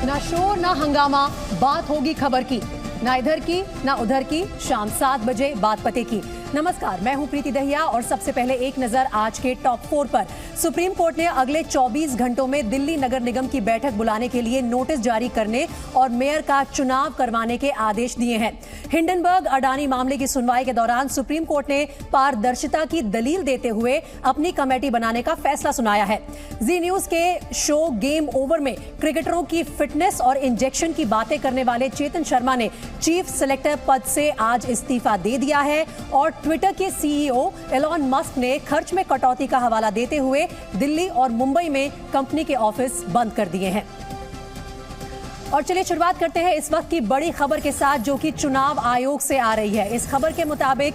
ना शोर ना हंगामा, बात होगी खबर की, ना इधर की ना उधर की। शाम 7 बजे बात पते की। नमस्कार, मैं हूं प्रीति दहिया और सबसे पहले एक नजर आज के टॉप 4 पर। सुप्रीम कोर्ट ने अगले 24 घंटों में दिल्ली नगर निगम की बैठक बुलाने के लिए नोटिस जारी करने और मेयर का चुनाव करवाने के आदेश दिए हैं। हिंडनबर्ग अडानी मामले की सुनवाई के दौरान सुप्रीम कोर्ट ने पारदर्शिता की दलील देते हुए अपनी कमेटी बनाने का फैसला सुनाया है। जी न्यूज के शो गेम ओवर में क्रिकेटरों की फिटनेस और इंजेक्शन की बातें करने वाले चेतन शर्मा ने चीफ सेलेक्टर पद से आज इस्तीफा दे दिया है और ट्विटर के सीईओ एलॉन मस्क ने खर्च में कटौती का हवाला देते हुए दिल्ली और मुंबई में कंपनी के ऑफिस बंद कर दिए हैं। और चलिए शुरुआत करते हैं इस वक्त की बड़ी खबर के साथ, जो कि चुनाव आयोग से आ रही है। इस खबर के मुताबिक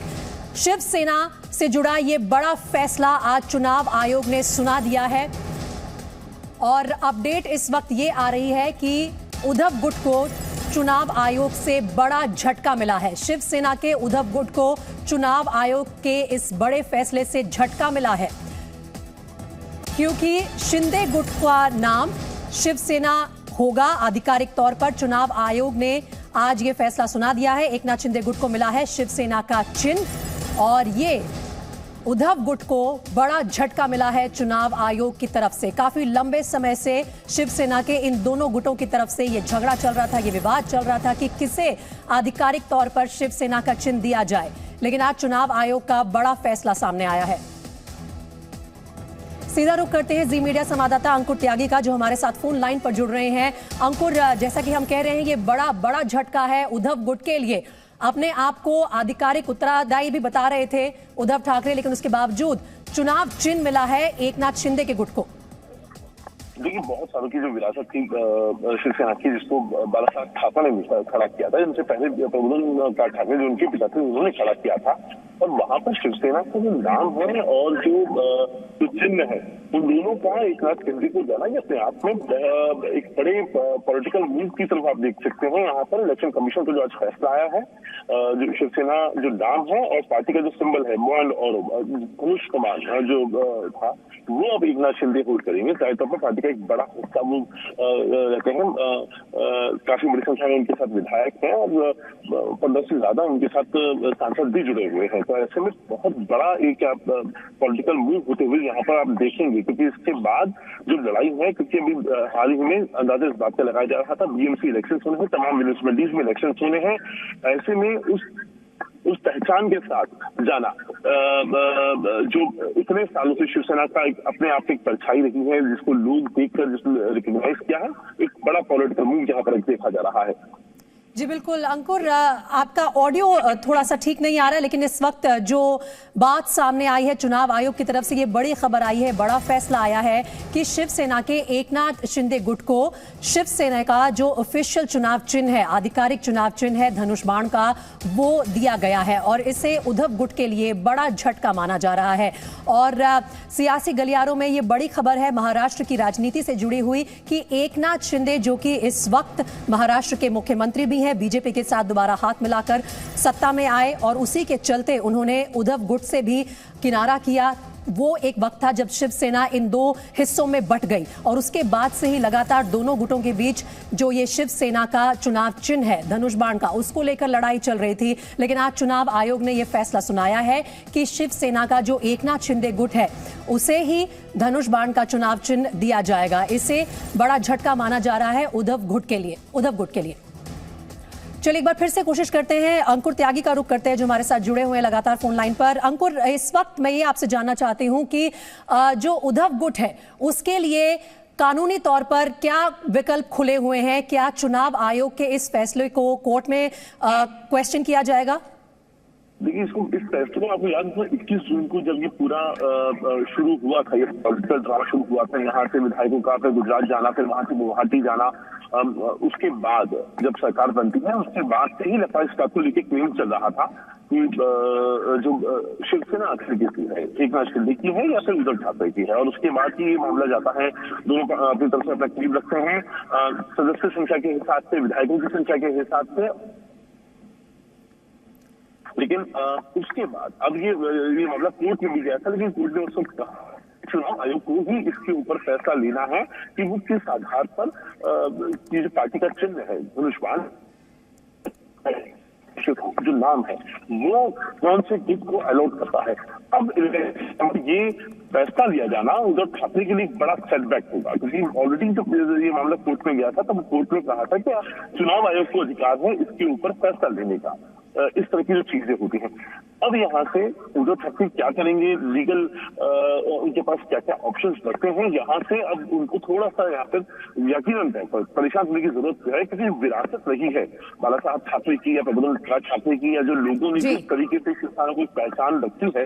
शिवसेना से जुड़ा ये बड़ा फैसला आज चुनाव आयोग ने सुना दिया है और अपडेट इस वक्त ये आ रही है कि उद्धव गुट को चुनाव आयोग से बड़ा झटका मिला है। शिवसेना के उद्धव गुट को चुनाव आयोग के इस बड़े फैसले से झटका मिला है, क्योंकि शिंदे गुट का नाम शिवसेना होगा। आधिकारिक तौर पर चुनाव आयोग ने आज ये फैसला सुना दिया है। एकनाथ शिंदे गुट को मिला है शिवसेना का चिन्ह और ये उद्धव गुट को बड़ा झटका मिला है चुनाव आयोग की तरफ से। काफी लंबे समय से शिवसेना के इन दोनों गुटों की तरफ से ये झगड़ा चल रहा था, ये विवाद चल रहा था कि किसे आधिकारिक तौर पर शिवसेना का चिन्ह दिया जाए, लेकिन आज चुनाव आयोग का बड़ा फैसला सामने आया है। सीधा रुख करते हैं जी मीडिया संवाददाता अंकुर त्यागी का, जो हमारे साथ फोन लाइन पर जुड़ रहे हैं। अंकुर, जैसा कि हम कह रहे हैं, ये बड़ा झटका है उद्धव गुट के लिए। अपने आप को आधिकारिक उत्तरदायी भी बता रहे थे उद्धव ठाकरे, लेकिन उसके बावजूद चुनाव चिन्ह मिला है एकनाथ शिंदे के गुट को। देखिए, बहुत सालों की जो विरासत थी शिवसेना की, जिसको बालासाहेब ठाकरे ने खड़ा किया था, जिनसे पहले प्रबोधन ठाकरे जो उनके पिता थे उन्होंने खड़ा किया था, और वहां पर शिवसेना का जो नाम है और जो चिन्ह है, उन दोनों का एकनाथ शिंदे को जाना ये अपने आप में एक बड़े पॉलिटिकल मूव की तरफ आप देख सकते हैं। यहाँ पर इलेक्शन कमीशन का जो आज फैसला आया है, जो शिवसेना जो नाम है और पार्टी का जो सिंबल है मोहन और धनुष कमान जो था, वो अब एकनाथ शिंदे होल्ड करेंगे। जाहिर तौर पर पार्टी का एक बड़ा हिस्सा वो रहते हैं, काफी बड़ी संख्या में उनके साथ विधायक हैं और 15 से ज्यादा उनके साथ सांसद भी जुड़े हुए हैं। तो ऐसे में बहुत बड़ा एक पॉलिटिकल मूव होते हुए यहाँ पर आप देखेंगे, क्योंकि इसके बाद जो लड़ाई है, क्योंकि अभी हाल ही में अंदाजा इस बात का लगाया जा रहा था, बीएमसी इलेक्शन होने हैं, तमाम म्यूनिसिपैलिटीज में इलेक्शन होने हैं। ऐसे में उस पहचान के साथ जाना जो इतने सालों से शिवसेना का एक अपने आप एक परछाई रही है, जिसको लोग देखकर जिसको रिकॉग्नाइज किया है, एक बड़ा पॉलिटिकल मूव यहाँ पर देखा जा रहा है। जी बिल्कुल अंकुर, आपका ऑडियो थोड़ा सा ठीक नहीं आ रहा है, लेकिन इस वक्त जो बात सामने आई है चुनाव आयोग की तरफ से, ये बड़ी खबर आई है, बड़ा फैसला आया है कि शिवसेना के एकनाथ शिंदे गुट को शिवसेना का जो ऑफिशियल चुनाव चिन्ह है, आधिकारिक चुनाव चिन्ह है धनुष बाण का, वो दिया गया है और इसे उद्धव गुट के लिए बड़ा झटका माना जा रहा है। और सियासी गलियारों में ये बड़ी खबर है महाराष्ट्र की राजनीति से जुड़ी हुई कि एकनाथ शिंदे, जो कि इस वक्त महाराष्ट्र के मुख्यमंत्री भी हैं, बीजेपी के साथ दोबारा हाथ मिलाकर सत्ता में आए और उसी के चलते उन्होंने उद्धव गुट से भी किनारा किया। वो एक वक्त था जब शिवसेना इन दो हिस्सों में बंट गई और उसके बाद से ही लगातार दोनों गुटों के बीच जो ये शिवसेना का चुनाव चिन्ह है धनुष बाण का, उसको लेकर लड़ाई चल रही थी। लेकिन आज चुनाव आयोग ने यह फैसला सुनाया है कि शिवसेना का जो एकनाथ शिंदे गुट है, उसे ही धनुष बाण का चुनाव चिन्ह दिया जाएगा। इसे बड़ा झटका माना जा रहा है उद्धव गुट के लिए। चलिए एक बार फिर से कोशिश करते हैं, अंकुर त्यागी का रुख करते हैं जो हमारे साथ जुड़े हुए हैं लगातार फोन लाइन पर। अंकुर, इस वक्त मैं ये आपसे जानना चाहती हूं कि जो उद्धव गुट है उसके लिए कानूनी तौर पर क्या विकल्प खुले हुए हैं? क्या चुनाव आयोग के इस फैसले को कोर्ट में क्वेश्चन किया जाएगा? देखिए, इस फैसले को आपको याद है 21 जून को जब ये पूरा शुरू हुआ था, ये पॉलिटिकल ड्रामा शुरू हुआ था, यहाँ से विधायकों का फिर गुजरात जाना, फिर वहां से गुवाहाटी जाना, उसके बाद जब सरकार बनती है उसके बाद से ही लफा इसका को लेकर क्लेम चल रहा था कि जो शिवसेना आखिर किसकी है, एकनाथ शिंदे की है या फिर उद्धव ठाकरे की है। और उसके बाद ही ये मामला जाता है, दोनों अपनी तरफ से अपना क्लेम रखते हैं सदस्य संख्या के हिसाब से, विधायकों की संख्या के हिसाब से। लेकिन उसके बाद अब ये मामला कोर्ट में भी गया था, लेकिन कोर्ट ने उस वक्त कहा चुनाव आयोग को ही इसके ऊपर फैसला लेना है कि वो किस आधार पर ये जो पार्टी का चिन्ह है धनुष बाण जो नाम है वो कौन से गुट को अलॉट करता है। अब ये फैसला लिया जाना उद्धव ठाकरे के लिए एक बड़ा सेटबैक होगा, क्योंकि ऑलरेडी जब ये मामला कोर्ट में गया था तब कोर्ट ने कहा था कि चुनाव आयोग को अधिकार है इसके ऊपर फैसला लेने का। इस तरह की जो चीजें होती हैं, अब यहाँ से उद्धव ठाकरे क्या करेंगे, लीगल उनके पास क्या क्या ऑप्शंस बढ़ते हैं, यहाँ से अब उनको थोड़ा सा यहाँ पर यकीनन परेशान होने की जरूरत है, क्योंकि विरासत रही है बाला साहब ठाकरे की या प्रबोधन ठाकरे की, या जो लोगों ने जिस तरीके से इस स्थानों की पहचान रखी है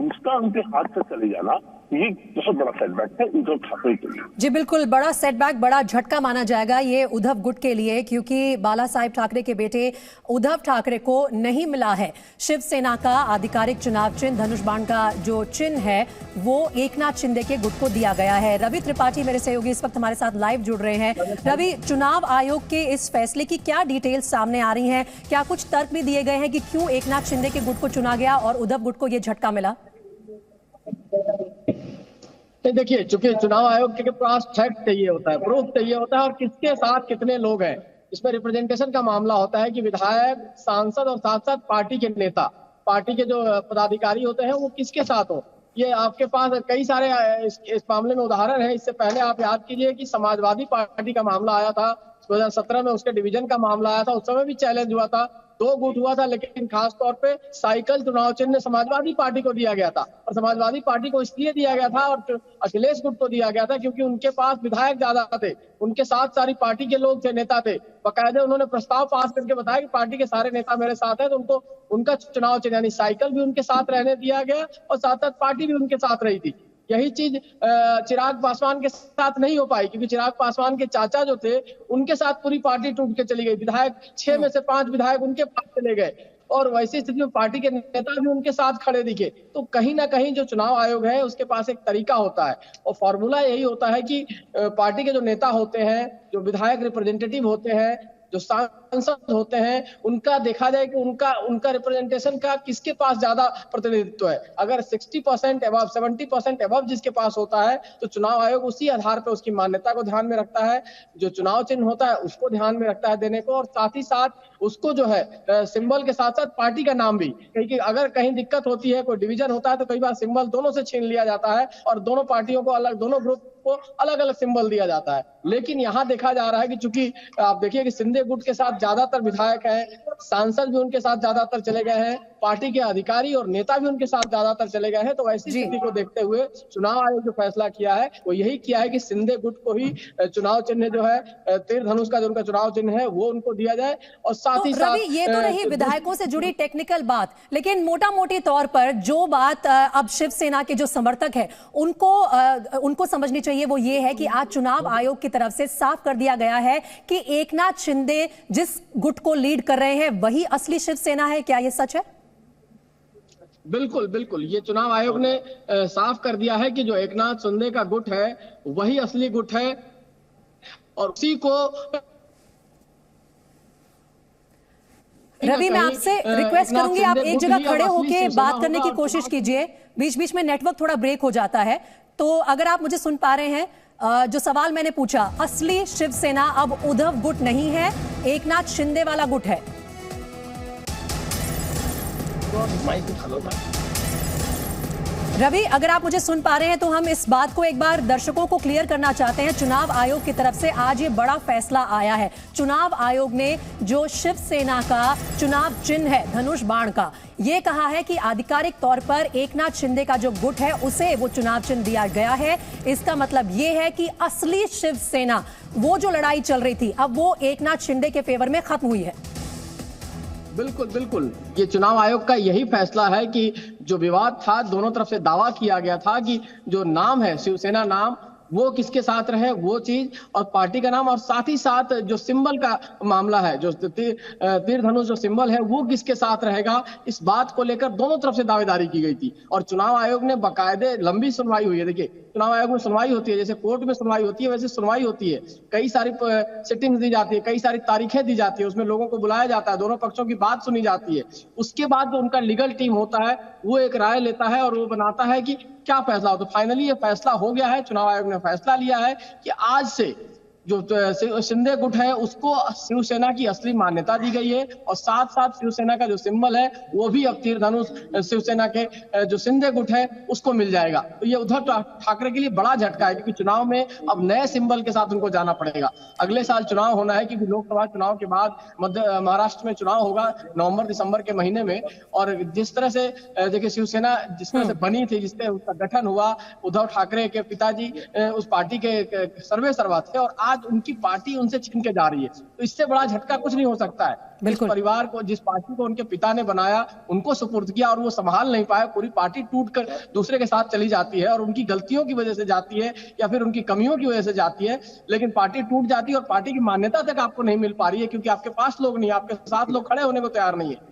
उसका उनके हाथ से चले जाना ये बहुत बड़ा सेटबैक है उद्धव ठाकरे के लिए। जी बिल्कुल, बड़ा सेटबैक, बड़ा झटका माना जाएगा ये उद्धव गुट के लिए, क्योंकि बाला साहेब ठाकरे के बेटे उद्धव ठाकरे को नहीं मिला है शिवसेना का आधिकारिक चुनाव चिन्ह। धनुष बाण का जो चिन्ह है वो एकनाथ शिंदे के गुट को दिया गया है। रवि त्रिपाठी मेरे सहयोगी इस वक्त हमारे साथ लाइव जुड़ रहे हैं। रवि, चुनाव आयोग के इस फैसले की क्या डिटेल्स सामने आ रही हैं? क्या कुछ तर्क भी दिए गए हैं कि क्यों एकनाथ शिंदे के गुट को चुना गया और उद्धव गुट को ये झटका मिला? देखिए, चूंकि चुनाव आयोग के पास फैक्ट चाहिए होता है, प्रूफ चाहिए होता है, और किसके साथ कितने लोग हैं इसमें रिप्रेजेंटेशन का मामला होता है कि विधायक, सांसद और साथ साथ पार्टी के नेता, पार्टी के जो पदाधिकारी होते हैं वो किसके साथ हो। ये आपके पास कई सारे इस मामले में उदाहरण है। इससे पहले आप याद कीजिए कि समाजवादी पार्टी का मामला आया था 2017 में, उसके डिवीजन का मामला आया था, उस समय भी चैलेंज हुआ था, 2 गुट हुआ था, लेकिन खास तौर पे साइकिल चुनाव चिन्ह समाजवादी पार्टी को दिया गया था। और समाजवादी पार्टी को इसलिए दिया गया था और अखिलेश गुट को दिया गया था क्योंकि उनके पास विधायक ज्यादा थे, उनके साथ सारी पार्टी के लोग थे, नेता थे। बाकायदे उन्होंने प्रस्ताव पास करके बताया कि पार्टी के सारे नेता मेरे साथ हैं, तो उनको उनका चुनाव चिन्ह यानी साइकिल भी उनके साथ रहने दिया गया और साथ साथ पार्टी भी उनके साथ रही थी। यही चीज चिराग पासवान के साथ नहीं हो पाई, क्योंकि चिराग पासवान के चाचा जो थे उनके साथ पूरी पार्टी टूट के चली गई। विधायक 6 में से 5 विधायक उनके पास चले गए और वैसी स्थिति में पार्टी के नेता भी उनके साथ खड़े दिखे। तो कहीं ना कहीं जो चुनाव आयोग है उसके पास एक तरीका होता है और फॉर्मूला यही होता है कि पार्टी के जो नेता होते हैं, जो विधायक रिप्रेजेंटेटिव होते हैं, जो सांसद होते हैं, उनका देखा जाए कि उनका रिप्रेजेंटेशन का किसके पास ज्यादा प्रतिनिधित्व है। अगर 60% एबव 70% एबव जिसके पास होता है तो चुनाव आयोग उसी आधार पर उसकी मान्यता को ध्यान में रखता है, जो चुनाव चिन्ह होता है उसको ध्यान में रखता है देने को, और साथ ही साथ उसको जो है सिंबल के साथ साथ पार्टी का नाम भी, क्योंकि अगर कहीं दिक्कत होती है, कोई डिवीजन होता है तो कई बार सिंबल दोनों से छीन लिया जाता है और दोनों पार्टियों को अलग, दोनों ग्रुप को अलग अलग सिंबल दिया जाता है। लेकिन यहाँ देखा जा रहा है कि चूंकि आप देखिए कि शिंदे गुट के साथ ज्यादातर विधायक हैं, सांसद भी उनके साथ ज्यादातर चले गए हैं, पार्टी के अधिकारी और नेता भी उनके साथ ज्यादातर चले गए हैं, तो ऐसी स्थिति को देखते हुए चुनाव आयोग जो फैसला किया है वो यही किया है कि शिंदे गुट को ही चुनाव चिन्ह जो है तीर धनुष का जो उनका चुनाव चिन्ह है वो उनको दिया जाए। और साथ ही साथ ये तो रही विधायकों से जुड़ी टेक्निकल बात, लेकिन मोटा मोटी तौर पर जो बात अब शिवसेना के जो समर्थक है उनको समझनी चाहिए वो ये है कि आज चुनाव आयोग की तरफ से साफ कर दिया गया है कि एकनाथ शिंदे जिस गुट को लीड कर रहे हैं वही असली शिवसेना है। क्या ये सच है? बिल्कुल बिल्कुल, ये चुनाव आयोग ने साफ कर दिया है कि जो एकनाथ शिंदे का गुट है वही असली गुट है और उसी को। रवि, मैं आपसे रिक्वेस्ट करूंगी आप एक जगह खड़े होकर बात करने की कोशिश कीजिए, बीच बीच में नेटवर्क थोड़ा ब्रेक हो जाता है। तो अगर आप मुझे सुन पा रहे हैं, जो सवाल मैंने पूछा, असली शिवसेना अब उद्धव गुट नहीं है, एकनाथ शिंदे वाला गुट है। रवि, अगर आप मुझे सुन पा रहे हैं तो हम इस बात को एक बार दर्शकों को क्लियर करना चाहते हैं। चुनाव आयोग की तरफ से आज ये बड़ा फैसला आया है। चुनाव आयोग ने जो शिवसेना का चुनाव चिन्ह है धनुष बाण का, ये कहा है कि आधिकारिक तौर पर एकनाथ शिंदे का जो गुट है उसे वो चुनाव चिन्ह दिया गया है। इसका मतलब ये है कि असली शिवसेना, वो जो लड़ाई चल रही थी, अब वो एकनाथ शिंदे के फेवर में खत्म हुई है। बिल्कुल बिल्कुल, ये चुनाव आयोग का यही फैसला है कि जो विवाद था, दोनों तरफ से दावा किया गया था कि जो नाम है शिवसेना नाम वो किसके साथ रहे वो चीज, और पार्टी का नाम, और साथ ही साथ जो सिंबल का मामला है, जो तीर धनुष जो सिंबल है वो किसके साथ रहेगा, इस बात को लेकर दोनों तरफ से दावेदारी की गई थी। और चुनाव आयोग ने बाकायदे लंबी सुनवाई हुई है। देखिए, चुनाव आयोग में सुनवाई होती है, जैसे कोर्ट में सुनवाई होती है वैसे सुनवाई होती है, कई सारी सिटिंग्स दी जाती है, कई सारी तारीखें दी जाती है, उसमें लोगों को बुलाया जाता है, दोनों पक्षों की बात सुनी जाती है। उसके बाद जो उनका लीगल टीम होता है वो एक राय लेता है और वो बनाता है कि क्या फैसला हो। तो फाइनली ये फैसला हो गया है, चुनाव आयोग ने फैसला लिया है कि आज से जो शिंदे गुट है उसको शिवसेना की असली मान्यता दी गई है, और साथ साथ शिवसेना का जो सिंबल है वो भी अब तीर धनुष शिवसेना के जो शिंदे गुट है उसको मिल जाएगा। तो ये उद्धव ठाकरे के लिए बड़ा झटका है, क्योंकि चुनाव में अब नए सिंबल के साथ उनको जाना पड़ेगा। अगले साल चुनाव होना है, क्योंकि लोकसभा चुनाव के बाद महाराष्ट्र में चुनाव होगा नवंबर दिसंबर के महीने में। और जिस तरह से देखिए शिवसेना जिस तरह से बनी थी, जिससे उसका गठन हुआ, उद्धव ठाकरे के पिताजी उस पार्टी के सर्वे सर्वा थे, और आज उनकी पार्टी उनसे छीन के जा रही है। तो इससे बड़ा झटका कुछ नहीं हो सकता है। बिल्कुल। इस परिवार को, जिस पार्टी को उनके पिता ने बनाया, उनको सुपुर्द किया और वो संभाल नहीं पाए, पूरी पार्टी टूटकर दूसरे के साथ चली जाती है, और उनकी गलतियों की वजह से जाती है या फिर उनकी कमियों की वजह से जाती है, लेकिन पार्टी टूट जाती है और पार्टी की मान्यता तक आपको नहीं मिल पा रही है, क्योंकि आपके पास लोग नहीं, आपके साथ लोग खड़े होने को तैयार नहीं है।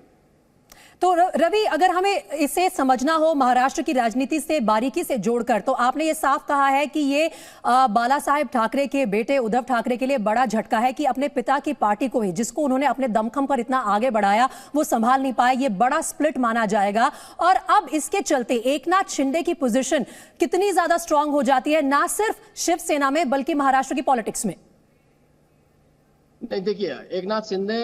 तो रवि, अगर हमें इसे समझना हो महाराष्ट्र की राजनीति से बारीकी से जोड़कर, तो आपने ये साफ कहा है कि ये बाला साहेब ठाकरे के बेटे उद्धव ठाकरे के लिए बड़ा झटका है कि अपने पिता की पार्टी को ही, जिसको उन्होंने अपने दमखम पर इतना आगे बढ़ाया, वो संभाल नहीं पाए। ये बड़ा स्प्लिट माना जाएगा। और अब इसके चलते एकनाथ शिंदे की पोजीशन कितनी ज्यादा स्ट्रांग हो जाती है, ना सिर्फ शिवसेना में बल्कि महाराष्ट्र की पॉलिटिक्स में। नहीं, देखिए एकनाथ शिंदे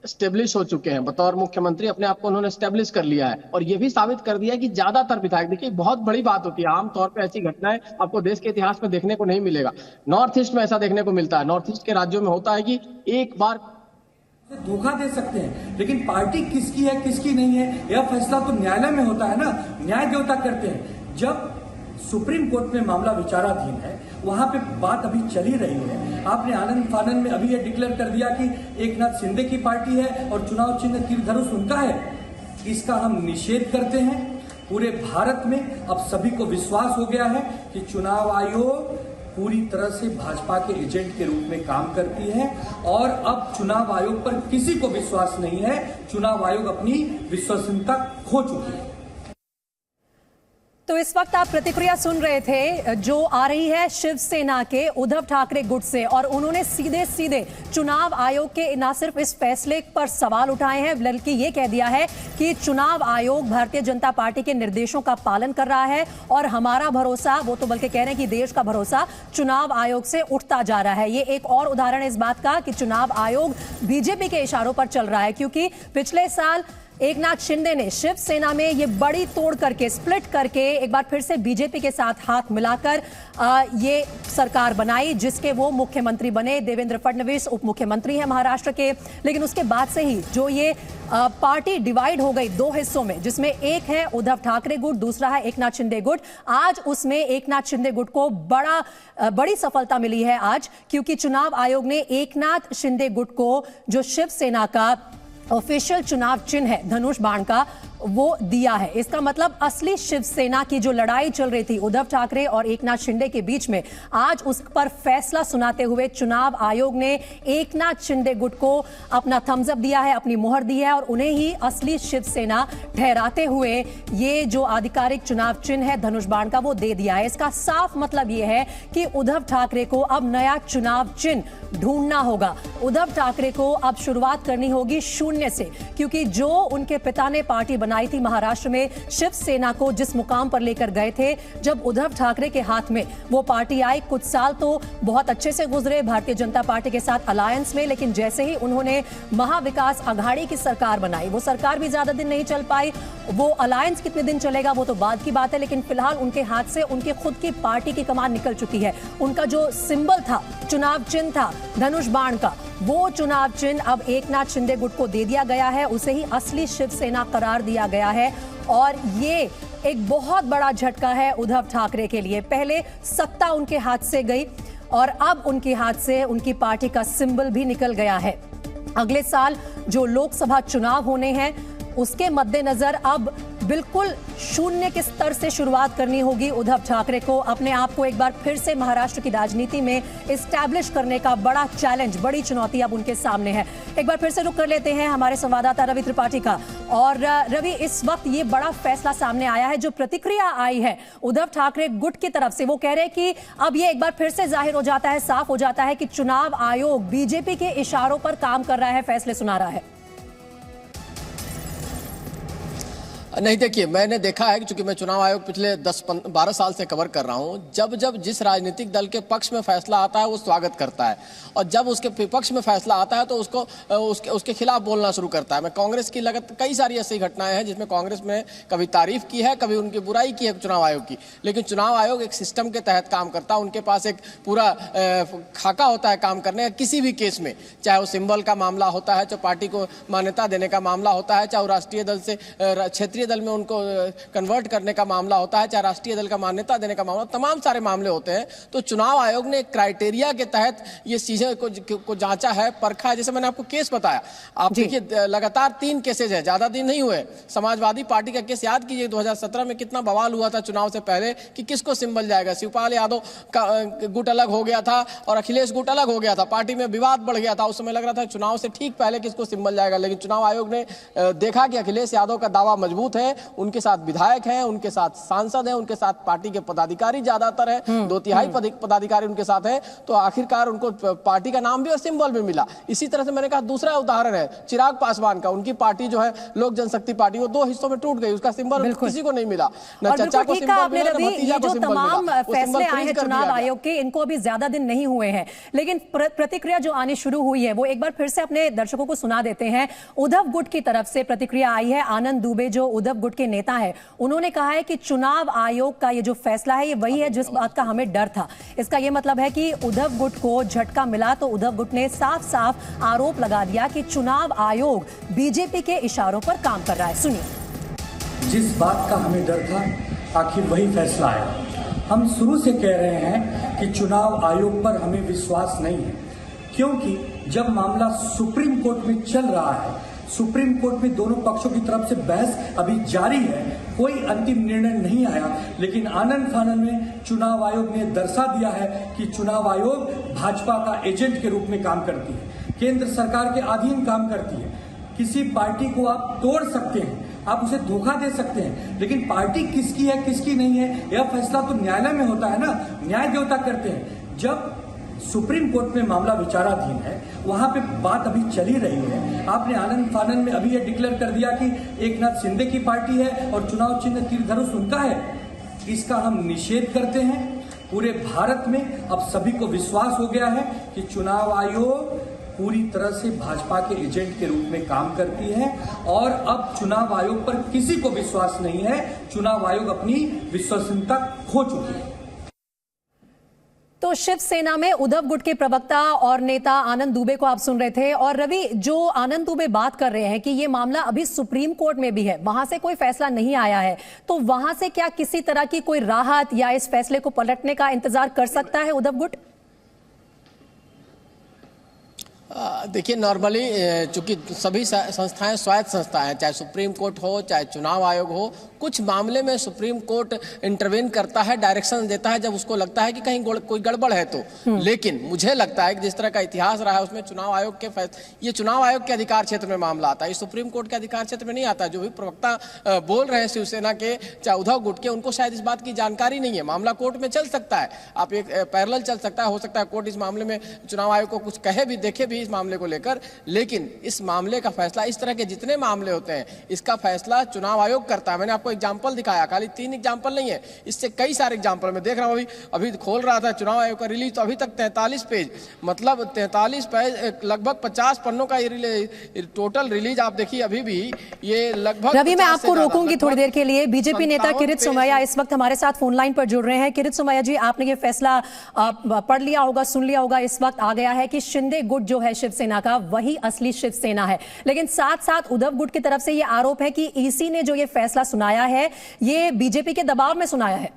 स्टेब्लिश हो चुके हैं बतौर मुख्यमंत्री, अपने आप को उन्होंने स्टेब्लिश कर लिया है, और ये भी साबित कर दिया है कि ज्यादातर विधायक, देखिए बहुत बड़ी बात होती है, आमतौर पे ऐसी घटनाएं आपको देश के इतिहास में देखने को नहीं मिलेगा। नॉर्थ ईस्ट में ऐसा देखने को मिलता है, नॉर्थ ईस्ट के राज्यों में होता है कि एक बार धोखा दे सकते हैं, लेकिन पार्टी किसकी है किसकी नहीं है यह फैसला तो न्यायालय में होता है ना, न्याय देवता करते हैं। जब सुप्रीम कोर्ट में मामला विचाराधीन है, वहां पे बात अभी चली रही है, आपने आनंद फानन में अभी ये डिक्लेयर कर दिया कि एकनाथ शिंदे की पार्टी है और चुनाव चिन्ह तीर धनुष उनका है, इसका हम निषेध करते हैं। पूरे भारत में अब सभी को विश्वास हो गया है कि चुनाव आयोग पूरी तरह से भाजपा के एजेंट के रूप में काम करती है, और अब चुनाव आयोग पर किसी को विश्वास नहीं है। चुनाव आयोग अपनी विश्वसनीयता खो चुकी है। तो इस वक्त आप प्रतिक्रिया सुन रहे थे जो आ रही है शिवसेना के उद्धव ठाकरे गुट से, और उन्होंने सीधे सीधे चुनाव आयोग के न सिर्फ इस फैसले पर सवाल उठाए हैं, बल्कि ये कह दिया है कि चुनाव आयोग भारतीय जनता पार्टी के निर्देशों का पालन कर रहा है, और हमारा भरोसा, वो तो बल्कि कह रहे हैं कि देश का भरोसा चुनाव आयोग से उठता जा रहा है। ये एक और उदाहरण है इस बात का कि चुनाव आयोग बीजेपी के इशारों पर चल रहा है, क्योंकि पिछले साल एकनाथ शिंदे ने शिवसेना में ये बड़ी तोड़ करके, स्प्लिट करके एक बार फिर से बीजेपी के साथ हाथ मिलाकर ये सरकार बनाई, जिसके वो मुख्यमंत्री बने। देवेंद्र फडणवीस उप मुख्यमंत्री हैं महाराष्ट्र के। लेकिन उसके बाद से ही जो ये पार्टी डिवाइड हो गई दो हिस्सों में, जिसमें एक है उद्धव ठाकरे गुट, दूसरा है एकनाथ शिंदे गुट। आज उसमें एकनाथ शिंदे गुट को बड़ी सफलता मिली है आज, क्योंकि चुनाव आयोग ने एकनाथ शिंदे गुट को जो शिवसेना का ऑफिशियल चुनाव चिन्ह है धनुष बाण का, वो दिया है। इसका मतलब असली शिवसेना की जो लड़ाई चल रही थी उद्धव ठाकरे और एकनाथ शिंदे के बीच में, आज उस पर फैसला सुनाते हुए चुनाव आयोग ने एकनाथ शिंदे गुट को अपना थम्स अप दिया है, अपनी मोहर दी है, और उन्हें ही असली शिवसेना ठहराते हुए ये जो आधिकारिक चुनाव चिन्ह है धनुष बाण का वो दे दिया है। इसका साफ मतलब ये है कि उद्धव ठाकरे को अब नया चुनाव चिन्ह ढूंढना होगा। उद्धव ठाकरे को अब शुरुआत करनी होगी शून्य से, क्योंकि जो उनके पिता ने पार्टी बनाई थी महाराष्ट्र में, शिवसेना को जिस मुकाम पर लेकर गए थे, जब उद्धव ठाकरे के हाथ में वो पार्टी आई, कुछ साल तो बहुत अच्छे से गुजरे भारतीय जनता पार्टी के साथ अलायंस में, लेकिन जैसे ही उन्होंने महाविकास अघाड़ी की सरकार बनाई, वो सरकार भी ज्यादा दिन नहीं चल पाई। वो अलायंस कितने दिन चलेगा वो तो बाद की बात है, लेकिन फिलहाल उनके हाथ से उनकी खुद की पार्टी की कमान निकल चुकी है। उनका जो सिंबल था, चुनाव चिन्ह था धनुष बाण का, वो चुनाव चिन्ह अब एकनाथ शिंदे गुट को दे दिया गया है, उसे ही असली शिवसेना करार दिया गया है। और ये एक बहुत बड़ा झटका है उद्धव ठाकरे के लिए। पहले सत्ता उनके हाथ से गई और अब उनके हाथ से उनकी पार्टी का सिंबल भी निकल गया है। अगले साल जो लोकसभा चुनाव होने हैं, उसके मद्देनजर अब बिल्कुल शून्य के स्तर से शुरुआत करनी होगी उद्धव ठाकरे को। अपने आप को एक बार फिर से महाराष्ट्र की राजनीति में एस्टैब्लिश करने का बड़ा चैलेंज, बड़ी चुनौती अब उनके सामने है। एक बार फिर से रुक कर लेते हैं हमारे संवाददाता रवि त्रिपाठी का। और रवि, इस वक्त ये बड़ा फैसला सामने आया है, जो प्रतिक्रिया आई है उद्धव ठाकरे गुट की तरफ से, वो कह रहे हैं कि अब ये एक बार फिर से जाहिर हो जाता है, साफ हो जाता है कि चुनाव आयोग बीजेपी के इशारों पर काम कर रहा है, फैसले सुना रहा है। नहीं, देखिए, मैंने देखा है कि चूंकि मैं चुनाव आयोग पिछले 10-12 साल से कवर कर रहा हूं, जब जिस राजनीतिक दल के पक्ष में फैसला आता है वो स्वागत करता है, और जब उसके विपक्ष में फैसला आता है तो उसके खिलाफ बोलना शुरू करता है। मैं कांग्रेस की कई सारी ऐसी घटनाएं हैं जिसमें कांग्रेस में कभी तारीफ की है, कभी उनकी बुराई की है चुनाव आयोग की, लेकिन चुनाव आयोग एक सिस्टम के तहत काम करता है। उनके पास एक पूरा खाका होता है काम करने का, किसी भी केस में, चाहे वो सिंबल का मामला होता है, चाहे पार्टी को मान्यता देने का मामला होता है, चाहे वो राष्ट्रीय दल से क्षेत्रीय दल में उनको कन्वर्ट करने का मामला होता है, चाहे राष्ट्रीय दल का मान्यता देने का मामला, तमाम सारे मामले होते हैं। तो चुनाव आयोग ने क्राइटेरिया के तहत ये चीजें को जांचा है, परखा है। जैसे मैंने आपको केस बताया, आप देखिए लगातार 3 केसेज है, ज्यादा दिन नहीं हुए। समाजवादी पार्टी का केस याद कीजिए, 2017 में कितना बवाल हुआ था चुनाव से पहले कि किसको सिंबल जाएगा। शिवपाल यादव का गुट अलग हो गया था और अखिलेश गुट अलग हो गया था, पार्टी में विवाद बढ़ गया था। उस समय लग रहा था चुनाव से ठीक पहले किसको सिंबल जाएगा, लेकिन चुनाव आयोग ने देखा कि अखिलेश यादव का दावा मजबूत है, उनके साथ विधायक हैं, उनके साथ सांसद हैं, उनके साथ पार्टी के पदाधिकारी ज्यादातर है, 2/3 पदाधिकारी उनके साथ है, तो आखिरकार उनको पार्टी का नाम भी और सिंबल भी मिला। इसी तरह से मैंने कहा दूसरा उदाहरण है चिराग पासवान का, उनकी पार्टी जो है लोक जनशक्ति पार्टी, वो 2 हिस्सों में टूट गई, उसका सिंबल किसी को नहीं मिला, न चचा को सिंबल मिला, न भतीजा को सिंबल मिला। तमाम फैसले आए हैं चुनाव आयोग के, इनको अभी ज्यादा दिन नहीं हुए हैं, लेकिन प्रतिक्रिया जो आनी शुरू हुई है वो एक बार फिर से अपने दर्शकों को सुना देते हैं। उद्धव गुट की तरफ से प्रतिक्रिया आई है। आनंद दुबे जो उद्धव गुट के नेता है, उन्होंने कहा है कि चुनाव आयोग का ये जो फैसला है ये वही है जिस बात का हमें डर था। इसका ये मतलब है कि उद्धव गुट को झटका मिला, तो उद्धव गुट ने साफ साफ आरोप लगा दिया कि चुनाव आयोग बीजेपी के इशारों पर काम कर रहा है। सुनिए। जिस बात का हमें डर था आखिर वही फैसला आया। हम शुरू से कह रहे हैं कि चुनाव आयोग पर हमें विश्वास नहीं है, क्योंकि जब मामला सुप्रीम कोर्ट में चल रहा है, सुप्रीम कोर्ट में दोनों पक्षों की तरफ से बहस अभी जारी है, कोई अंतिम निर्णय नहीं आया, लेकिन आनन फानन में चुनाव आयोग ने दर्शा दिया है कि चुनाव आयोग भाजपा का एजेंट के रूप में काम करती है, केंद्र सरकार के अधीन काम करती है। किसी पार्टी को आप तोड़ सकते हैं, आप उसे धोखा दे सकते हैं, लेकिन पार्टी किसकी है किसकी नहीं है यह फैसला तो न्यायालय में होता है ना, न्याय देवता करते हैं। जब सुप्रीम कोर्ट में मामला विचाराधीन है, वहां पे बात अभी चली रही है। आपने आनंद फानन में अभी ये डिक्लेयर कर दिया कि एकनाथ शिंदे की पार्टी है और चुनाव चिन्ह तीर धनुष उनका है। इसका हम निषेध करते हैं। पूरे भारत में अब सभी को विश्वास हो गया है कि चुनाव आयोग पूरी तरह से भाजपा के एजेंट के रूप में काम करती है, और अब चुनाव आयोग पर किसी को विश्वास नहीं है। चुनाव आयोग अपनी विश्वसनीयता खो चुकी है। तो शिवसेना में उद्धव गुट के प्रवक्ता और नेता आनंद दुबे को आप सुन रहे थे। और रवि, जो आनंद दुबे बात कर रहे हैं कि ये मामला अभी सुप्रीम कोर्ट में भी है, वहां से कोई फैसला नहीं आया है, तो वहां से क्या किसी तरह की कोई राहत या इस फैसले को पलटने का इंतजार कर सकता है उद्धव गुट? देखिए, नॉर्मली चूंकि सभी संस्थाएं स्वायत्त संस्थाएं हैं, चाहे सुप्रीम कोर्ट हो चाहे चुनाव आयोग हो, कुछ मामले में सुप्रीम कोर्ट इंटरवेन करता है, डायरेक्शन देता है जब उसको लगता है कि कहीं कोई गड़बड़ है तो। लेकिन मुझे लगता है कि जिस तरह का इतिहास रहा है उसमें चुनाव आयोग के ये चुनाव आयोग के अधिकार क्षेत्र में मामला आता है, ये सुप्रीम कोर्ट के अधिकार क्षेत्र में नहीं आता। जो भी प्रवक्ता बोल रहे हैं शिवसेना के चाहे उद्धव गुट के, उनको शायद इस बात की जानकारी नहीं है। मामला कोर्ट में चल सकता है, आप एक पैरेलल चल सकता है, हो सकता है कोर्ट इस मामले में चुनाव आयोग को कुछ कहे भी, देखे भी इस मामले को लेकर, लेकिन इस मामले का फैसला, इस तरह के जितने मामले होते हैं, इसका फैसला चुनाव आयोग करता है। मैंने आपको एग्जांपल दिखाया, खाली 3 एग्जांपल नहीं है, इससे कई सारे एग्जांपल मैं देख रहा हूं। अभी खोल रहा था चुनाव आयोग का रिलीज, तो अभी तक 43 पेज, मतलब 43 पेज, लगभग 50 पन्नों का टोटल रिलीज आप देखिए। अभी भी ये लगभग, रवि मैं आपको रोकूंगी थोड़ी देर के लिए। बीजेपी नेता किरीट सोमैया इस वक्त हमारे साथ फोन लाइन पर जुड़ रहे हैं। किरीट सोमैया जी, आपने ये फैसला पढ़ लिया होगा, सुन लिया होगा, इस वक्त आ गया है कि शिंदे गुट जो है शिवसेना का, वही असली शिवसेना है, लेकिन साथ साथ उद्धव गुट की तरफ से यह आरोप है कि ईसी ने जो ये फैसला सुनाया है ये बीजेपी के दबाव में सुनाया है।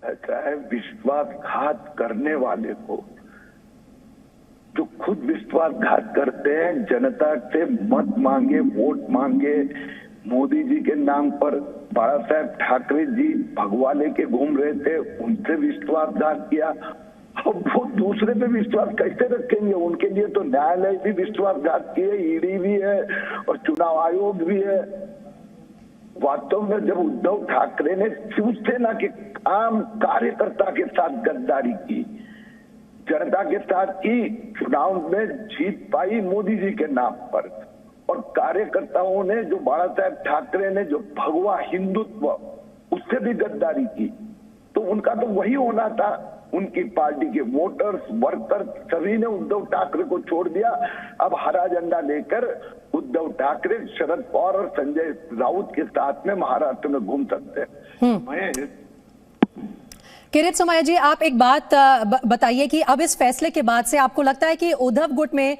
चाहे विश्वासघात करने वाले को, जो खुद विश्वासघात करते हैं, जनता से मत मांगे, वोट मांगे, मोदी जी के नाम पर बाला साहेब ठाकरे जी भगवा लेके घूम रहे थे, उनसे विश्वासघात किया। अब वो दूसरे पे विश्वास कैसे रखेंगे? उनके लिए तो न्यायालय भी विश्वासघात किए, ईडी भी है और चुनाव आयोग भी है। वास्तव में जब उद्धव ठाकरे ने शिवसेना के आम कार्यकर्ता के साथ गद्दारी की, जनता के साथ की, चुनाव में जीत पाई मोदी जी के नाम पर, और और कार्यकर्ताओं ने, जो बाला साहेब ठाकरे ने जो भगवा हिंदुत्व, उससे भी गद्दारी की, तो उनका तो वही होना था। उनकी पार्टी के वोटर्स, वर्कर्स सभी ने उद्धव ठाकरे को छोड़ दिया। अब हरा झंडा लेकर उद्धव ठाकरे शरद पवार और संजय राउत के साथ में महाराष्ट्र में घूम सकते हैं। किरीट सोमैया जी, आप एक बात बताइए कि अब इस फैसले के बाद से आपको लगता है कि उद्धव गुट में,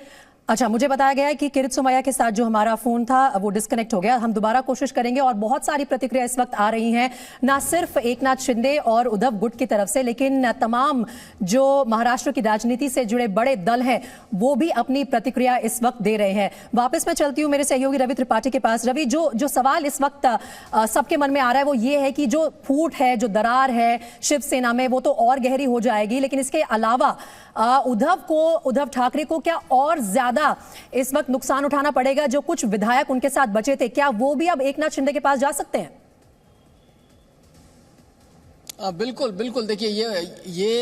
अच्छा मुझे बताया गया है कि किरीट सोमैया के साथ जो हमारा फोन था वो डिस्कनेक्ट हो गया, हम दोबारा कोशिश करेंगे। और बहुत सारी प्रतिक्रिया इस वक्त आ रही हैं, ना सिर्फ एकनाथ शिंदे और उद्धव गुट की तरफ से, लेकिन तमाम जो महाराष्ट्र की राजनीति से जुड़े बड़े दल हैं वो भी अपनी प्रतिक्रिया इस वक्त दे रहे हैं। वापस मैं चलती हूँ मेरे सहयोगी रवि त्रिपाठी के पास। रवि, जो सवाल इस वक्त सबके मन में आ रहा है वो ये है कि जो फूट है, जो दरार है शिवसेना में, वो तो और गहरी हो जाएगी, लेकिन इसके अलावा उद्धव ठाकरे को क्या और ज्यादा इस वक्त नुकसान उठाना पड़ेगा? जो कुछ विधायक उनके साथ बचे थे, क्या वो भी अब एकनाथ शिंदे के पास जा सकते हैं? बिल्कुल बिल्कुल। देखिए, ये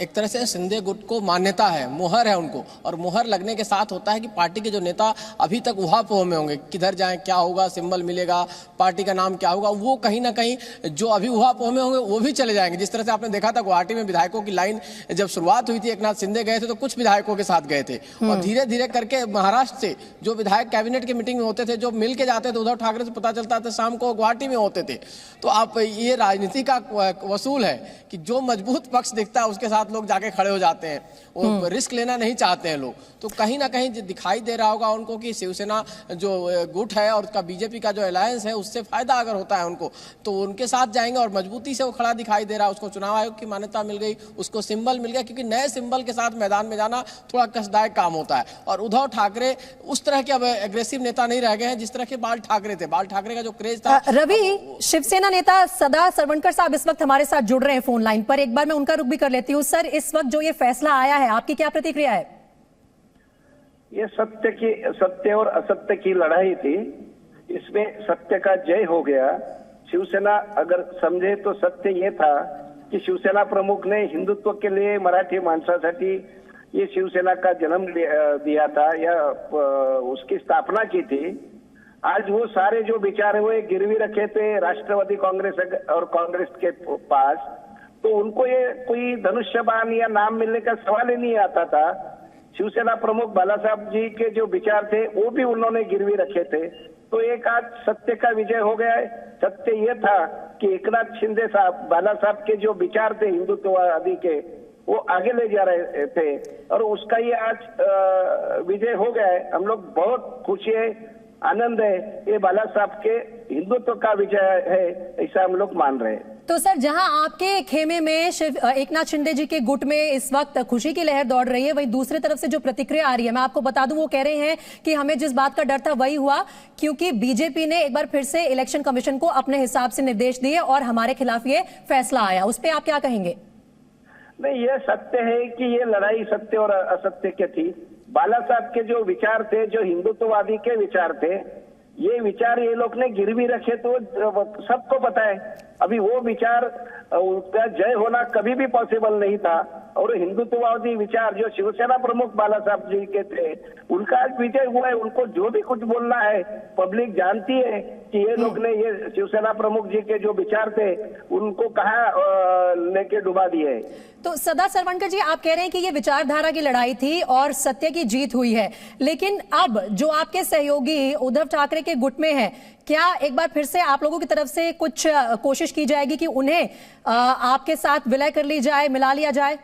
एक तरह से शिंदे गुट को मान्यता है, मुहर है उनको, और मुहर लगने के साथ होता है कि पार्टी के जो नेता अभी तक उहापोह में होंगे, किधर जाएं, क्या होगा, सिंबल मिलेगा, पार्टी का नाम क्या होगा, वो कहीं ना कहीं जो अभी उहापोह में होंगे वो भी चले जाएंगे। जिस तरह से आपने देखा था गुवाहाटी में विधायकों की लाइन जब शुरुआत हुई थी, एकनाथ शिंदे गए थे तो कुछ विधायकों के साथ गए थे, और धीरे धीरे करके महाराष्ट्र से जो विधायक कैबिनेट की मीटिंग में होते थे, जो मिल के जाते थे उद्धव ठाकरे से, पता चलता था शाम को गुवाहाटी में होते थे। तो आप ये राजनीति का वसूल है कि जो मजबूत पक्ष दिखता है उसके साथ लोग जाके खड़े हो जाते हैं, वो रिस्क लेना नहीं चाहते हैं लोग। तो कहीं ना कहीं दिखाई दे रहा होगा उनको कि शिवसेना जो गुट है और उसका बीजेपी का जो अलायंस है उससे फायदा अगर होता है उनको, तो उनके साथ जाएंगे, और मजबूती से वो खड़ा दिखाई दे रहा है। उसको चुनाव आयोग की मान्यता मिल गई, उसको सिंबल मिल गया, क्योंकि नए सिंबल के साथ मैदान में जाना थोड़ा कष्टदायक काम होता है। और उद्धव ठाकरे उस तरह के अब एग्रेसिव नेता नहीं रह गए हैं जिस तरह के बाल ठाकरे थे। बाल ठाकरे का जो क्रेज था। रवि, शिवसेना नेता सदा सरवणकर साहब इस वक्त हमारे साथ जुड़ रहे हैं फोन लाइन पर, एक बार मैं उनका रुख भी कर लेती हूं। सर, इस वक्त जो ये फैसला आया है, आपकी क्या प्रतिक्रिया है? ये सत्य और असत्य की लड़ाई थी, इसमें सत्य का जय हो गया। शिवसेना अगर समझे तो सत्य ये था कि शिवसेना प्रमुख ने हिंदुत्व के लिए मराठी माणसासाठी ये शिवसेना का जन्म दिया था, या उसकी स्थापना की थी। आज वो सारे जो विचार हुए गिरवी रखे थे राष्ट्रवादी कांग्रेस और कांग्रेस के पास, तो उनको ये कोई धनुष्य बाण या नाम मिलने का सवाल ही नहीं आता था। शिवसेना प्रमुख बाला साहब जी के जो विचार थे वो भी उन्होंने गिरवी रखे थे। तो एक आज सत्य का विजय हो गया है। सत्य ये था कि एकनाथ शिंदे साहब, बाला साहब के जो विचार थे हिंदुत्ववादी के, वो आगे ले जा रहे थे, और उसका ये आज विजय हो गया है। हम लोग बहुत खुशी है, आनंद है, ये बाला साहब के हिंदुत्व का विजय है, ऐसा हम लोग मान रहे हैं। तो सर, जहां आपके खेमे में एकनाथ शिंदे जी के गुट में इस वक्त खुशी की लहर दौड़ रही है, वहीं दूसरी तरफ से जो प्रतिक्रिया आ रही है, मैं आपको बता दूं, वो कह रहे हैं कि हमें जिस बात का डर था वही हुआ, क्योंकि बीजेपी ने एक बार फिर से इलेक्शन कमीशन को अपने हिसाब से निर्देश दिए और हमारे खिलाफ ये फैसला आया। उस पर आप क्या कहेंगे? नहीं, ये सत्य है कि ये लड़ाई सत्य और असत्य की थी। बाला साहब के जो विचार थे, जो हिंदुत्ववादी के विचार थे, ये विचार ये लोग ने गिरवी रखे, तो सबको पता है अभी वो विचार उसका जय होना कभी भी पॉसिबल नहीं था। और हिंदुत्ववादी विचार जो शिवसेना प्रमुख बाला साहब जी के थे, उनका आज विजय हुआ है। उनको जो भी कुछ बोलना है, पब्लिक जानती है कि ये लोग ने, ये शिवसेना प्रमुख जी के जो विचार थे उनको कहाँ लेके डुबा दिए। तो सदा सरवणकर जी, आप कह रहे हैं कि ये विचारधारा की लड़ाई थी और सत्य की जीत हुई है, लेकिन अब जो आपके सहयोगी उद्धव ठाकरे के गुट में है, क्या एक बार फिर से आप लोगों की तरफ से कुछ कोशिश की जाएगी कि उन्हें आपके साथ विलय कर ली जाए, मिला लिया जाए?